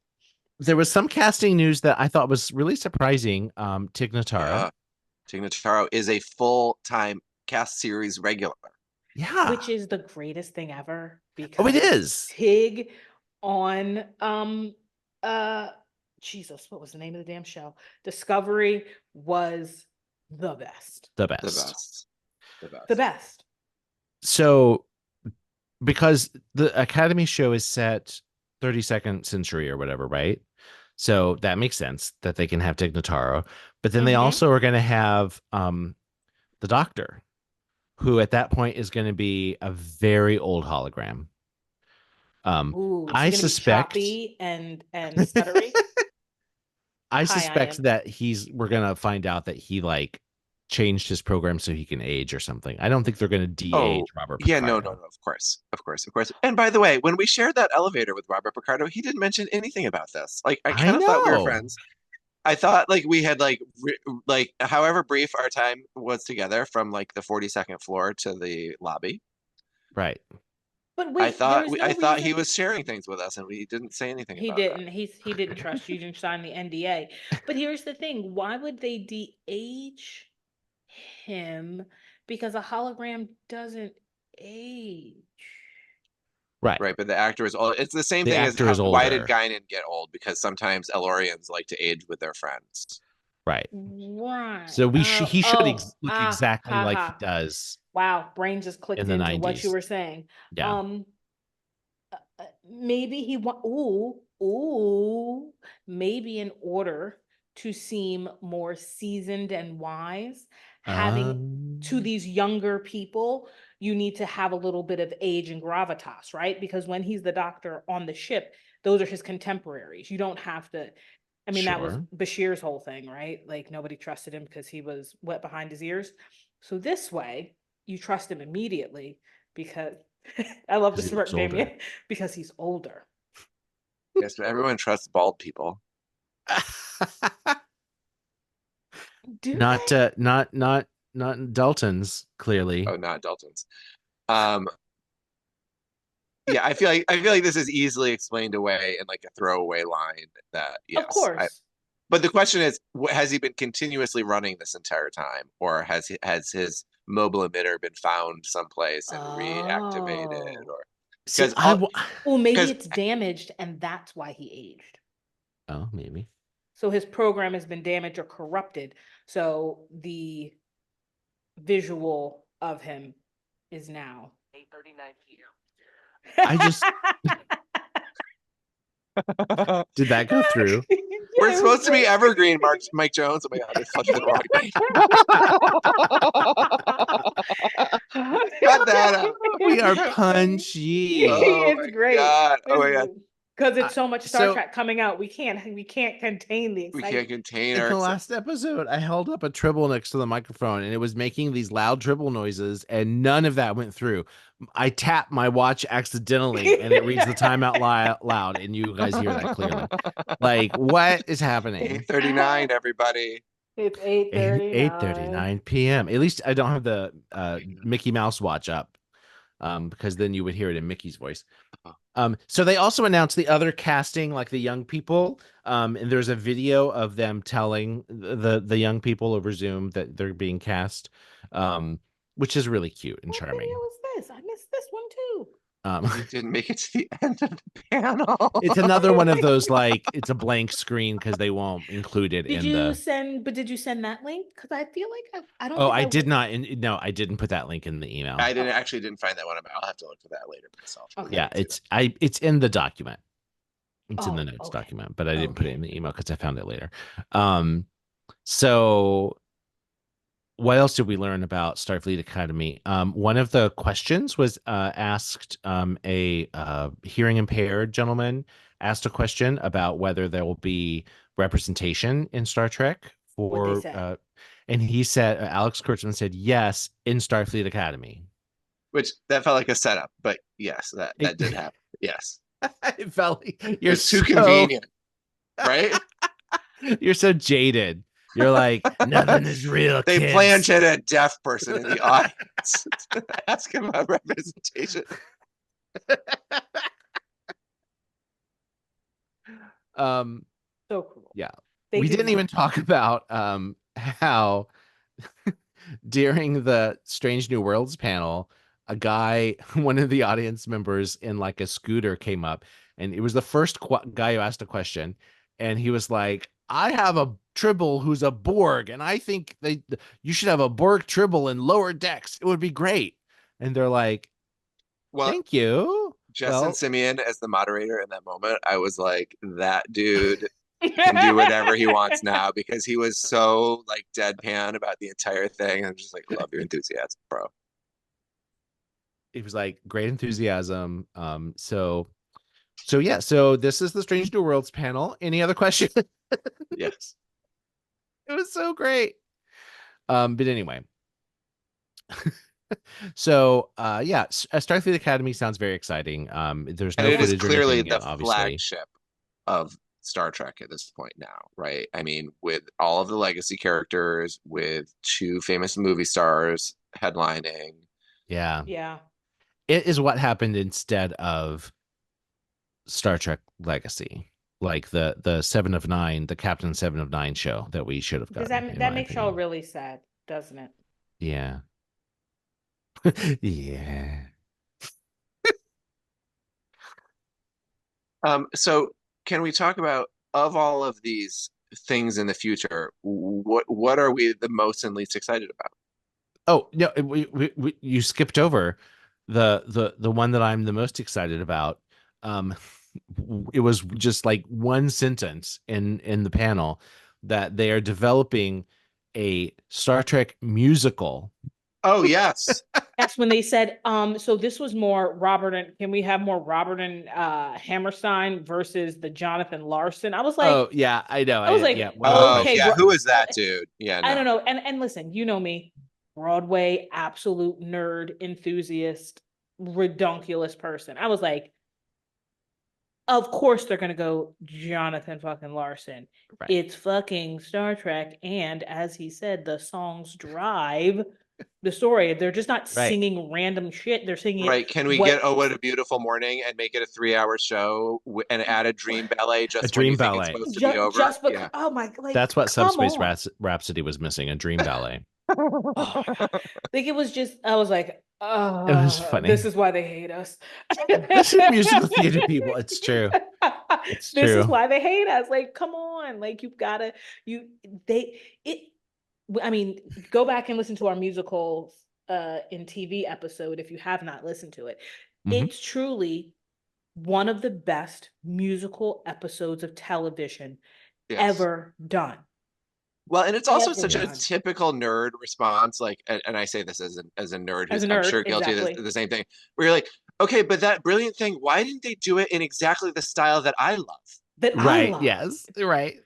there was some casting news that I thought was really surprising. Tig Notaro. Tig Notaro is a full-time cast series regular. Yeah. Which is the greatest thing ever. Because Oh, it is. Tig on Jesus, what was the name of the damn show? Discovery was the best. The The best. best. The best. The best. So, because the Academy show is set 32nd century or whatever, right? So that makes sense that they can have Tig Notaro, but then they also are going to have the Doctor, who at that point is going to be a very old hologram. Ooh, is I he gonna suspect be choppy and stuttery. I Hi, suspect Ian. that we're gonna find out that he like changed his program so he can age or something. I don't think they're gonna de-age Robert Yeah, no, Picardo. of course. And by the way, when we shared that elevator with Robert Picardo, he didn't mention anything about this. Like, I kind of thought we were know. friends. I thought like we had like however brief our time was together from like the 42nd floor to the lobby. Right. But wait, I thought he was sharing things with us, and we didn't say anything He about didn't. that. He didn't trust you to sign the NDA. But here's the thing: why would they de-age him? Because a hologram doesn't age. Right. Right, but the actor is old. It's the same The thing as actor is why did older. Guinan get old? Because sometimes Elorians like to age with their friends. Right. Right. So he should look exactly like ha. he does. Wow, brain just clicked in the into what you 90s. were saying. Yeah. Maybe maybe in order to seem more seasoned and wise, having to these younger people, you need to have a little bit of age and gravitas, right? Because when he's the Doctor on the ship, those are his contemporaries. You don't have to. I mean, that was Sure. Bashir's whole thing, right? Like nobody trusted him because he was wet behind his ears. So this way, you trust him immediately because I love the Because he smirk, looks older. Damien, because he's older. Yes, but everyone trusts bald people. Do not they? not Dalton's, clearly. Oh, not Dalton's. Yeah, I feel like this is easily explained away in like a throwaway line that yes. Of course. But the question is, has he been continuously running this entire time, or has his mobile emitter been found someplace and reactivated, or See, Well, maybe 'cause- it's damaged and that's why he aged. oh, maybe. So his program has been damaged or corrupted. So the visual of him is now 8:39 p.m. I just did that go through? We're supposed to be evergreen, Mike Jones. Oh my God, I flushed the wrong thing. Cut that out. We are punchy. Oh It's my great. God. Oh my God. Because it's so much Star So- Trek coming out, we can't contain the We excitement. can't contain In our the last episode, I held up a tribble next to the microphone and it was making these loud tribble noises, and none of that went through. I tapped my watch accidentally and it reads the time out loud, and you guys hear that clearly. Like, what is happening? 8:39, everybody. It's 8:39. 8:39 p.m. At least I don't have the Mickey Mouse watch up, because then you would hear it in Mickey's voice. So they also announced the other casting, like the young people. And there's a video of them telling the young people over Zoom that they're being cast, which is really cute and What charming. video is this? I missed this one too. We didn't make it to the end of the panel. It's another one of those, like, it's a blank screen because they won't include it Did in you the. send? But did you send that link? Because I feel like I don't. Oh, think I did would- not. No, I didn't put that link in the email. I didn't find that one. I'll have to look for that later myself. Okay. Yeah, it's in the document. It's in the Oh, notes okay. document, but I didn't put it Okay. in the email because I found it later. So what else did we learn about Starfleet Academy? One of the questions was asked, a hearing impaired gentleman asked a question about whether there will be representation in Star Trek What'd they for, say? and he said, Alex Kurtzman said, yes, in Starfleet Academy. Which that felt like a setup, but yes, that It, did happen. Yes, it felt like it you're was too so convenient, right? you're so jaded. You're like, nothing is real, They kids. planted a deaf person in the audience to ask him about representation. Um, So cruel. yeah. They We did didn't not. even talk about how during the Strange New Worlds panel, a guy, one of the audience members in like a scooter came up, and it was the first guy who asked a question, and he was like, I have a Tribble who's a Borg, and I think you should have a Borg Tribble in lower decks. It would be great. And they're like, Well, thank you. Justin Well, Simeon as the moderator in that moment, I was like, that dude can do whatever he wants now because he was so like deadpan about the entire thing. I'm just like, love your enthusiasm, bro. it was like great enthusiasm. So yeah, so this is the Strange New Worlds panel. Any other questions? Yes. It was so great. But anyway. So yeah, Starfleet Academy sounds very exciting. There's And no it is footage or clearly anything the yet, obviously. flagship of Star Trek at this point now, right? I mean, with all of the legacy characters, with two famous movie stars headlining. Yeah. Yeah. It is what happened instead of Star Trek Legacy. Like the 7 of 9, the Captain 7 of 9 show that we should have Because gotten. that in that my makes y'all opinion. really sad, doesn't it? Yeah. Yeah. So can we talk about of all of these things in the future, what are we the most and least excited about? Oh, no, you skipped over the one that I'm the most excited about. Um, it was just like one sentence in the panel that they are developing a Star Trek musical. Oh yes. That's when they said, so this was more Robert and can we have more Robert and Hammerstein versus the Jonathan Larson? I was like, Oh yeah, I know. I was like, Yeah, well, Oh okay, yeah. Who is that dude? Yeah, I don't no. know. And listen, you know me, Broadway absolute nerd enthusiast, redunculous person. I was like, of course they're gonna go Jonathan fucking Larson. right. It's fucking Star Trek, and as he said, the songs drive the story. They're just not Right. singing random shit. They're singing Right. it. Can we get Oh What a Beautiful Morning and make it a 3-hour show and add a dream ballet A just when dream you think it's ballet. supposed to be over? Just because, Yeah. oh my, like That's what come Subspace on. Rhapsody was missing, a dream ballet. Oh my God. Like it was just, I was like, oh, It was funny. this is why they hate us. This is musical theater people. It's true. It's This is true. why they hate us. Like, come on, like you've gotta, I mean, go back and listen to our musicals in TV episode if you have not listened to it. Mhm. It's truly one of the best musical episodes of television Yes. ever done. Well, and it's also Ever such a done. typical nerd response. Like, and I say this as a nerd As who's a I'm nerd, sure guilty of exactly. the same thing. Where you're like, okay, but that brilliant thing, why didn't they do it in exactly the style that I love? That I Right. love. Yes. Right.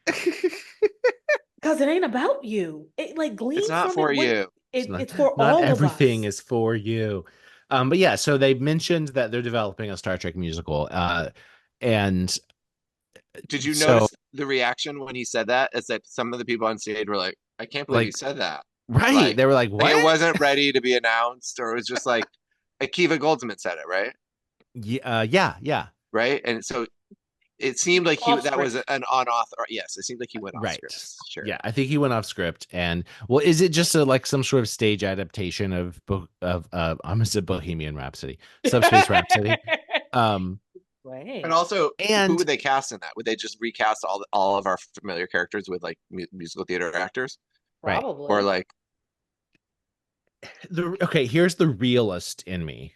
Because it ain't about you. It like glean It's not from for it. What, you. it's for Not all of everything us. is for you. But yeah, so they mentioned that they're developing a Star Trek musical. And Did you so, notice the reaction when he said that? Is that some of the people on stage were like, I can't believe you like, said that. right. Like, They were like, like it what? wasn't ready to be announced, or it was just like Akiva Goldsman said it, right? Yeah. Right. And so it seemed like Off that was script. an unauthor. Yes, it seemed like he went off Right. script. Sure. Yeah, I think he went off script. And well, is it just like some sort of stage adaptation of I'm gonna say Bohemian Rhapsody, Subspace Rhapsody? Right. And also, who And would they cast in that? Would they just recast all of our familiar characters with like musical theater actors, right. Probably. or like Okay, here's the realist in me.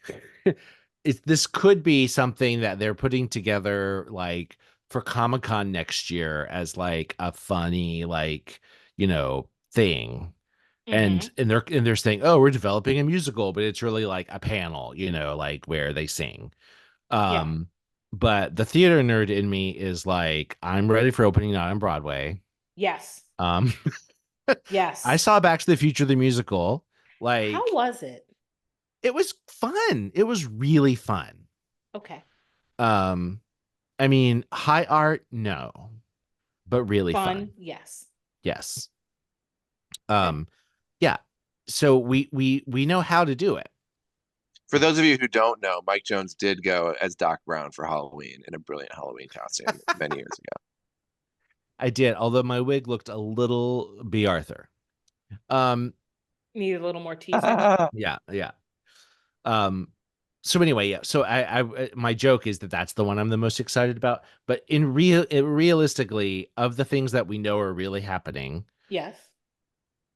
This could be something that they're putting together like for Comic-Con next year as like a funny, like, thing. and they're saying, oh, we're developing a musical, but it's really like a panel, like where they sing. Yeah. But the theater nerd in me is like, I'm ready for opening night on Broadway. Yes. Um, Yes. I saw Back to the Future the musical. How Like, was it? it was fun. It was really fun. Okay. I mean, high art, no, but really fun. Yes. Yes. Okay. Yeah. So we know how to do it. For those of you who don't know, Mike Jones did go as Doc Brown for Halloween in a brilliant Halloween costume many years ago. I did, although my wig looked a little B. Arthur. Need a little more teasing. Yeah. So anyway, yeah. So my joke is that that's the one I'm the most excited about. But realistically, of the things that we know are really happening, Yes.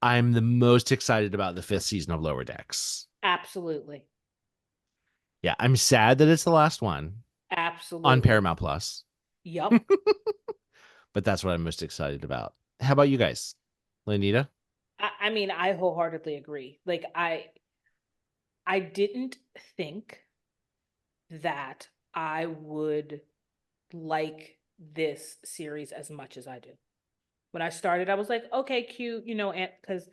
I'm the most excited about the 5th season of Lower Decks. Absolutely. Yeah, I'm sad that it's the last one Absolutely. on Paramount Plus. Yup. But that's what I'm most excited about. How about you guys, Lanita? I mean, I wholeheartedly agree. Like, I didn't think that I would like this series as much as I do. When I started, I was like, okay, cute, because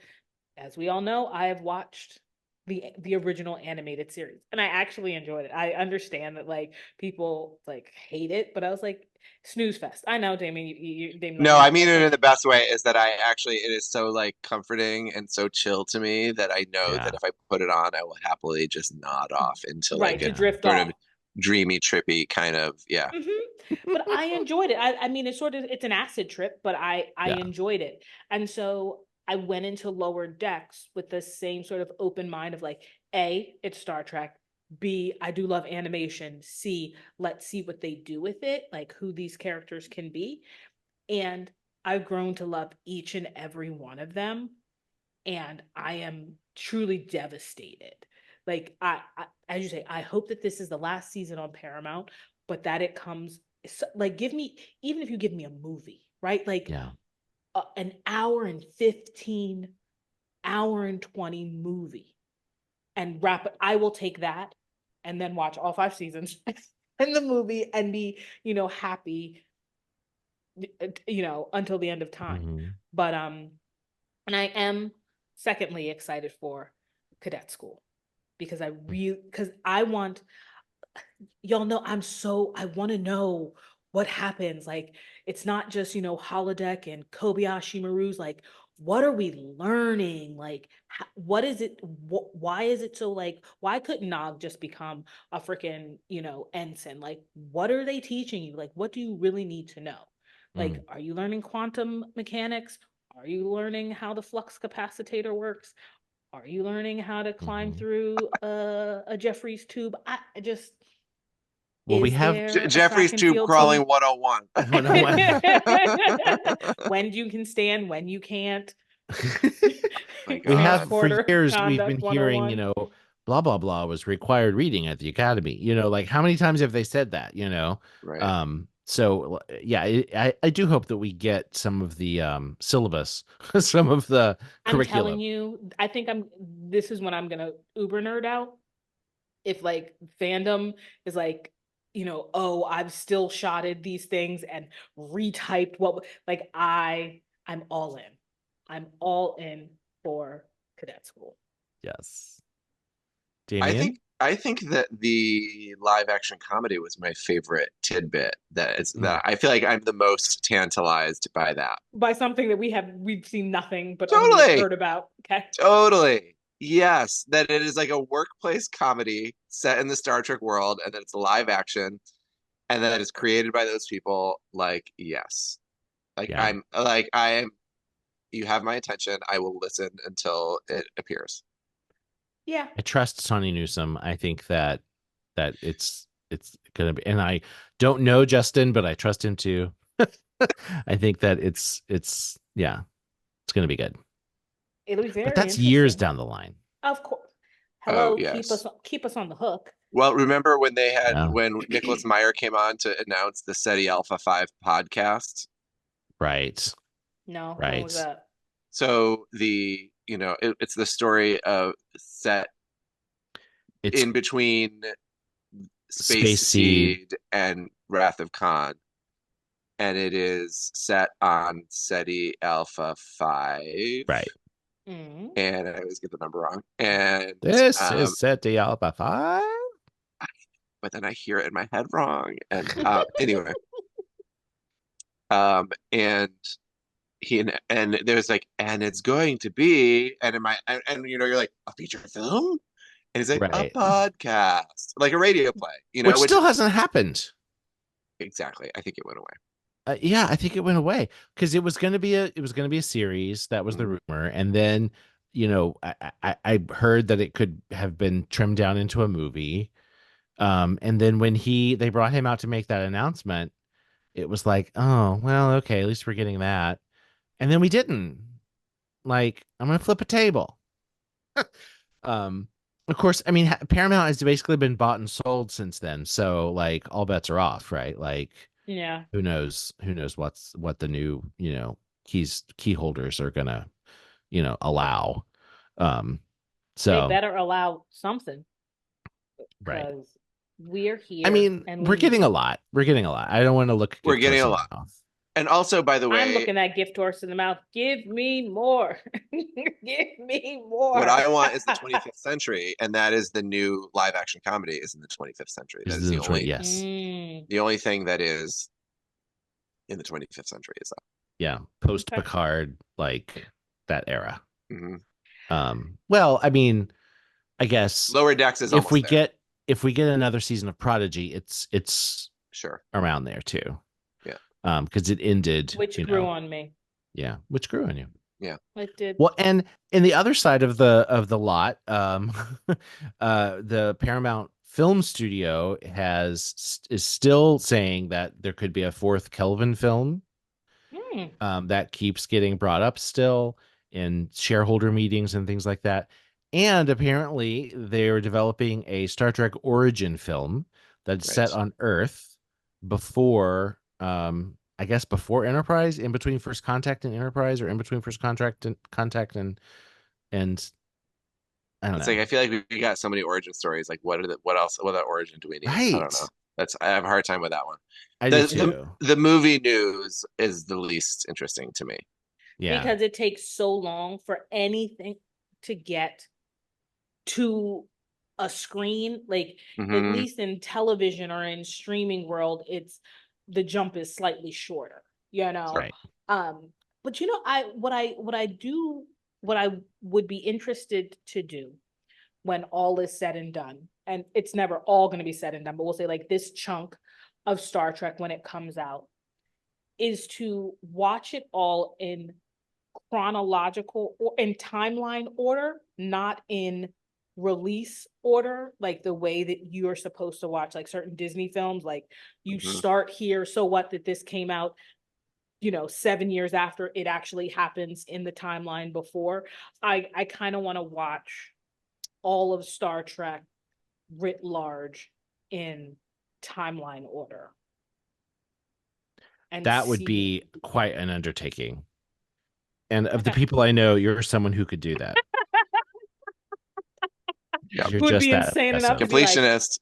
as we all know, I have watched the original animated series and I actually enjoyed it. I understand that like people like hate it, but I was like, snooze fest. I know, Damien, Damien. No, I mean it in the best way is that it is so like comforting and so chill to me that I know that if I put it on, I will happily just nod off into right, like to a drift sort off. of dreamy, trippy kind of, yeah. But I enjoyed it. I mean, it's an acid trip, but I enjoyed it. And so I went into Lower Decks with the same sort of open mind of like, A, it's Star Trek. B, I do love animation. C, let's see what they do with it, like who these characters can be. And I've grown to love each and every one of them. And I am truly devastated. Like as you say, I hope that this is the last season on Paramount, but that it comes like even if you give me a movie, right? Like an hour and 15, hour and 20 movie and wrap it. I will take that and then watch all 5 seasons in the movie and be, happy, until the end of time. But, and I am secondly excited for cadet school because I want, y'all know I want to know what happens. Like, it's not just, holodeck and Kobayashi Maru's, like, what are we learning? Like, what is it? Why is it so like, why couldn't Nog just become a freaking, ensign? Like, what are they teaching you? Like, what do you really need to know? Like, are you learning quantum mechanics? Are you learning how the flux capacitor works? Are you learning how to climb through a Jeffries tube? I just, well, we have Jeffries tube crawling 101. 101. When you can stand, when you can't. We have for years we've been hearing, blah blah blah was required reading at the academy. Like how many times have they said that? Right. So yeah, I do hope that we get some of the syllabus, some of the curriculum. I'm telling you, I think this is when I'm gonna uber nerd out. If like fandom is like, oh, I've still shotted these things and retyped like I'm all in. I'm all in for cadet school. Yes. Damien? I think that the live action comedy was my favorite tidbit. That I feel like I'm the most tantalized by that. By something that we've seen nothing but totally only heard about. Okay. Totally. Yes. That it is like a workplace comedy set in the Star Trek world, and that it's live action, and that it's created by those people. Like, yes. Like I am. You have my attention. I will listen until it appears. Yeah. I trust Sonny Newsom. I think that it's gonna be, and I don't know Justin, but I trust him too. I think that it's gonna be good. It'll be very but that's years down the line. Of course. Hello, yes. keep us on the hook. Well, remember when when Nicholas Meyer came on to announce the SETI Alpha 5 podcast? Right. No, right. when was that? So the it's the story of set It's in between Space Space Seed. Seed and Wrath of Khan, and it is set on SETI Alpha 5. Right. Mm. And I always get the number wrong. And This is SETI Alpha 5. but then I hear it in my head wrong. And anyway, and and there's like, and it's going to be, and in my and you're like, a feature film, and it's like a Right. podcast, like a radio play, Which which still hasn't happened. exactly, I think it went away. Yeah, I think it went away because it was going to be a series. That was the rumor, and then I heard that it could have been trimmed down into a movie. And then when they brought him out to make that announcement, it was like, oh well, okay, at least we're getting that. And then we didn't. Like, I'm gonna flip a table. Of course, I mean, Paramount has basically been bought and sold since then, so like all bets are off, right? Like, Yeah. who knows what the new key holders are gonna allow. So They better allow something, right. because we're here. I mean, and we're getting a lot. I don't want to look. We're getting a lot. And also, by the way, I'm looking at gift horse in the mouth. Give me more. Give me more. what I want is the 25th century, and that is the new live action comedy is in the 25th century. That is the only yes. The only thing that is in the 25th century is that. Yeah, post Picard, like that era. Mm-hmm. Well, I mean, I guess Lower Decks is if we there. get another season of Prodigy, it's sure around there too. Yeah. Because it ended, which grew on me. Yeah, which grew on you. Yeah, it did. Well, and in the other side of the lot, the Paramount Film Studio is still saying that there could be a fourth Kelvin film. That keeps getting brought up still in shareholder meetings and things like that. And apparently they're developing a Star Trek origin film that's set on Earth before, I guess before Enterprise, in between First Contact and Enterprise, or in between First Contact and I don't know. It's like, I feel like we got so many origin stories. Like, what other origin do we need? Right. I don't know. I have a hard time with that one. I do too. The movie news is the least interesting to me. Yeah. Because it takes so long for anything to get to a screen. Like, at least in television or in streaming world, the jump is slightly shorter, Right. But what I would be interested to do when all is said and done, and it's never all going to be said and done, but we'll say like this chunk of Star Trek when it comes out, is to watch it all in chronological or in timeline order, not in release order, like the way that you're supposed to watch like certain Disney films. Like, you start here, so what that this came out 7 years after it actually happens in the timeline before. I kind of want to watch all of Star Trek writ large in timeline order. And that would be quite an undertaking. And of the people I know, you're someone who could do that. You're would just be that insane enough to be completionist.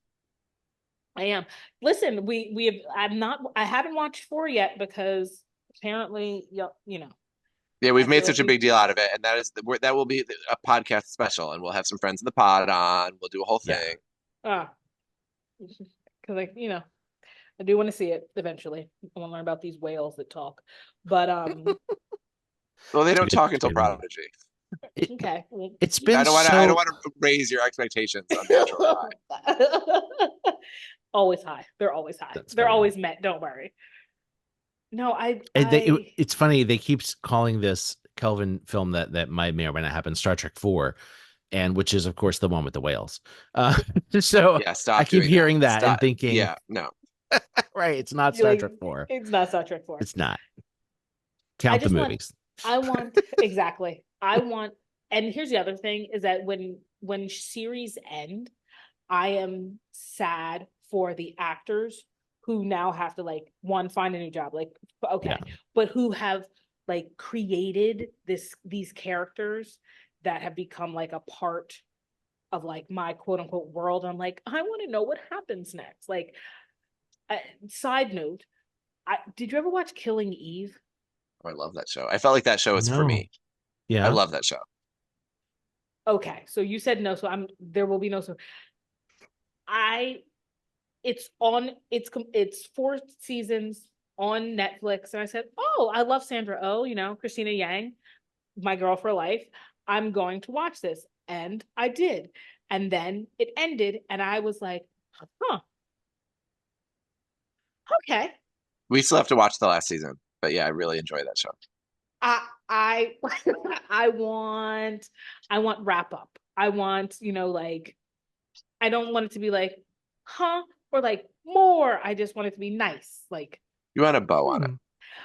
I am. Listen, we have I haven't watched 4 yet because apparently Yeah, we've made such a big deal out of it, and that will be a podcast special, and we'll have some friends in the pod on. We'll do a whole thing. Because I do want to see it eventually. I want to learn about these whales that talk, but well, they don't talk until Prodigy. Okay, it's been. I don't want to raise your expectations unnaturally high. Always high. They're always high. They're always met. Don't worry. No, it's funny. They keep calling this Kelvin film that may or may not happen Star Trek 4, and which is of course the one with the whales. So yeah, I keep hearing that and thinking, yeah, no, right? It's not Star Trek 4. It's not Star Trek 4. It's not. Count the movies. I want exactly. And here's the other thing is that when series end, I am sad for the actors who now have to find a new job, but who have created these characters that have become like a part of like my quote unquote world. I'm like, I want to know what happens next. Like, side note, did you ever watch Killing Eve? Oh, I love that show. I felt like that show was for No. me. Yeah. I love that show. Okay, so you said no, so there will be no, so it's 4 seasons on Netflix, and I said, oh, I love Sandra Oh, Christina Yang, my girl for life. I'm going to watch this, and I did, and then it ended, and I was like, huh, okay. We still have to watch the last season, but yeah, I really enjoy that show. I I want wrap up. I want, like, I don't want it to be like, huh, or like more. I just want it to be nice. Like, You want a bow on it.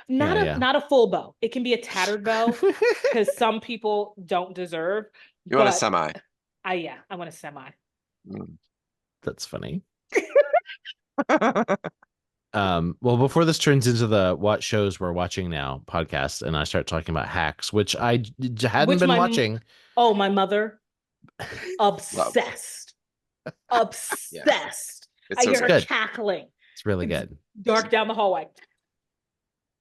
not a full bow. It can be a tattered bow because some people don't deserve. You want a semi. I want a semi. That's funny. Well, before this turns into the what shows we're watching now podcast, and I start talking about Hacks, which I hadn't been watching. Oh, my mother, obsessed. Obsessed. Yeah. I hear her good. cackling. It's really good. Dark down the hallway.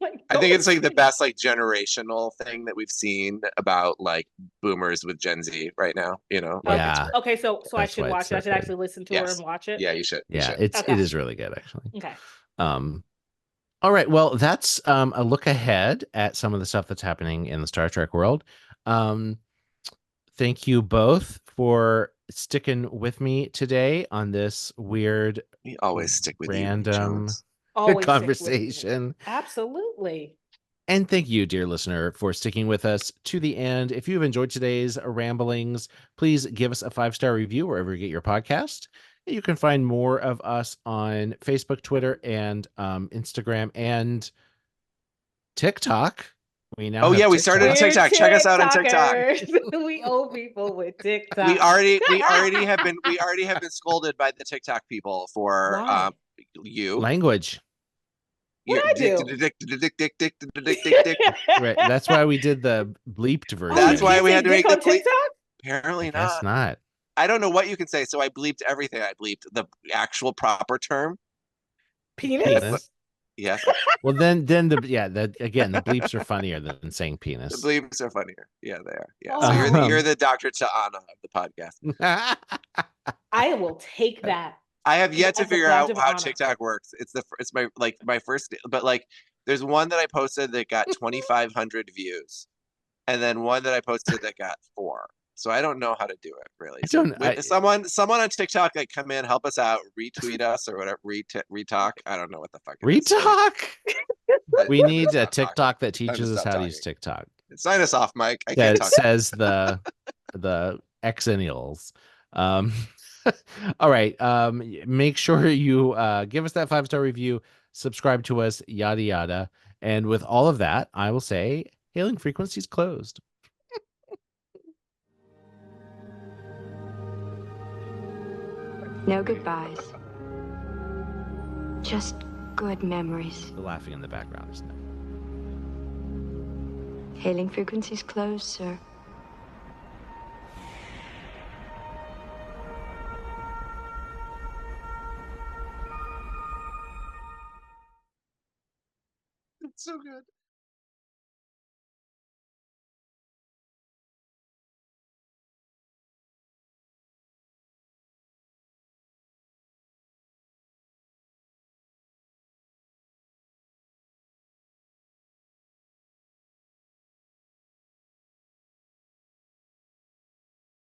I think it's like the best like generational thing that we've seen about like boomers with Gen Z right now, Like, Yeah. Okay, so I That's should why watch it's it. I so should good. actually listen to her and watch it. Yeah, you should. Yeah, You should. it is really good actually. Okay. All right. Well, that's a look ahead at some of the stuff that's happening in the Star Trek world. Thank you both for sticking with me today on this weird, We always stick with random you, Always stick with me. conversation. Absolutely. And thank you, dear listener, for sticking with us to the end. If you've enjoyed today's ramblings, please give us a 5-star review wherever you get your podcast. You can find more of us on Facebook, Twitter, and Instagram and TikTok. We now have we started a TikTok. TikTok. Check us out on TikTok. We owe people with TikTok. We already have been scolded by the TikTok people for Why? you. Language. What'd I do? Right. That's why we did the bleeped version. That's why we had to make the bleep. TikTok? Apparently Guess not. not. I don't know what you can say, so I bleeped everything. I bleeped the actual proper term. Penis? Yes. Well, then the bleeps are funnier than saying The penis. bleeps are funnier. Yeah, they are. Yeah. Oh. So you're the Dr. Ta'ana of the podcast. I will take that. I have yet to As a figure badge out of how honor. TikTok works. It's my first, but like there's one that I posted that got 2,500 views, and then one that I posted that got 4. So I don't know how to do it really. Someone on TikTok, like, come in, help us out, retweet us or whatever, retalk. I don't know what the fuck it is. Retalk. We need a Stop TikTok talking. that teaches us Stop how to use talking. TikTok. Sign us off, Mike. I That can't talk. says the exennials. All right. Make sure you give us that 5-star review, subscribe to us, yada yada. And with all of that, I will say hailing frequencies closed. No goodbyes. Just good memories. The laughing in the background is no. Hailing frequencies closed, sir. It's so good.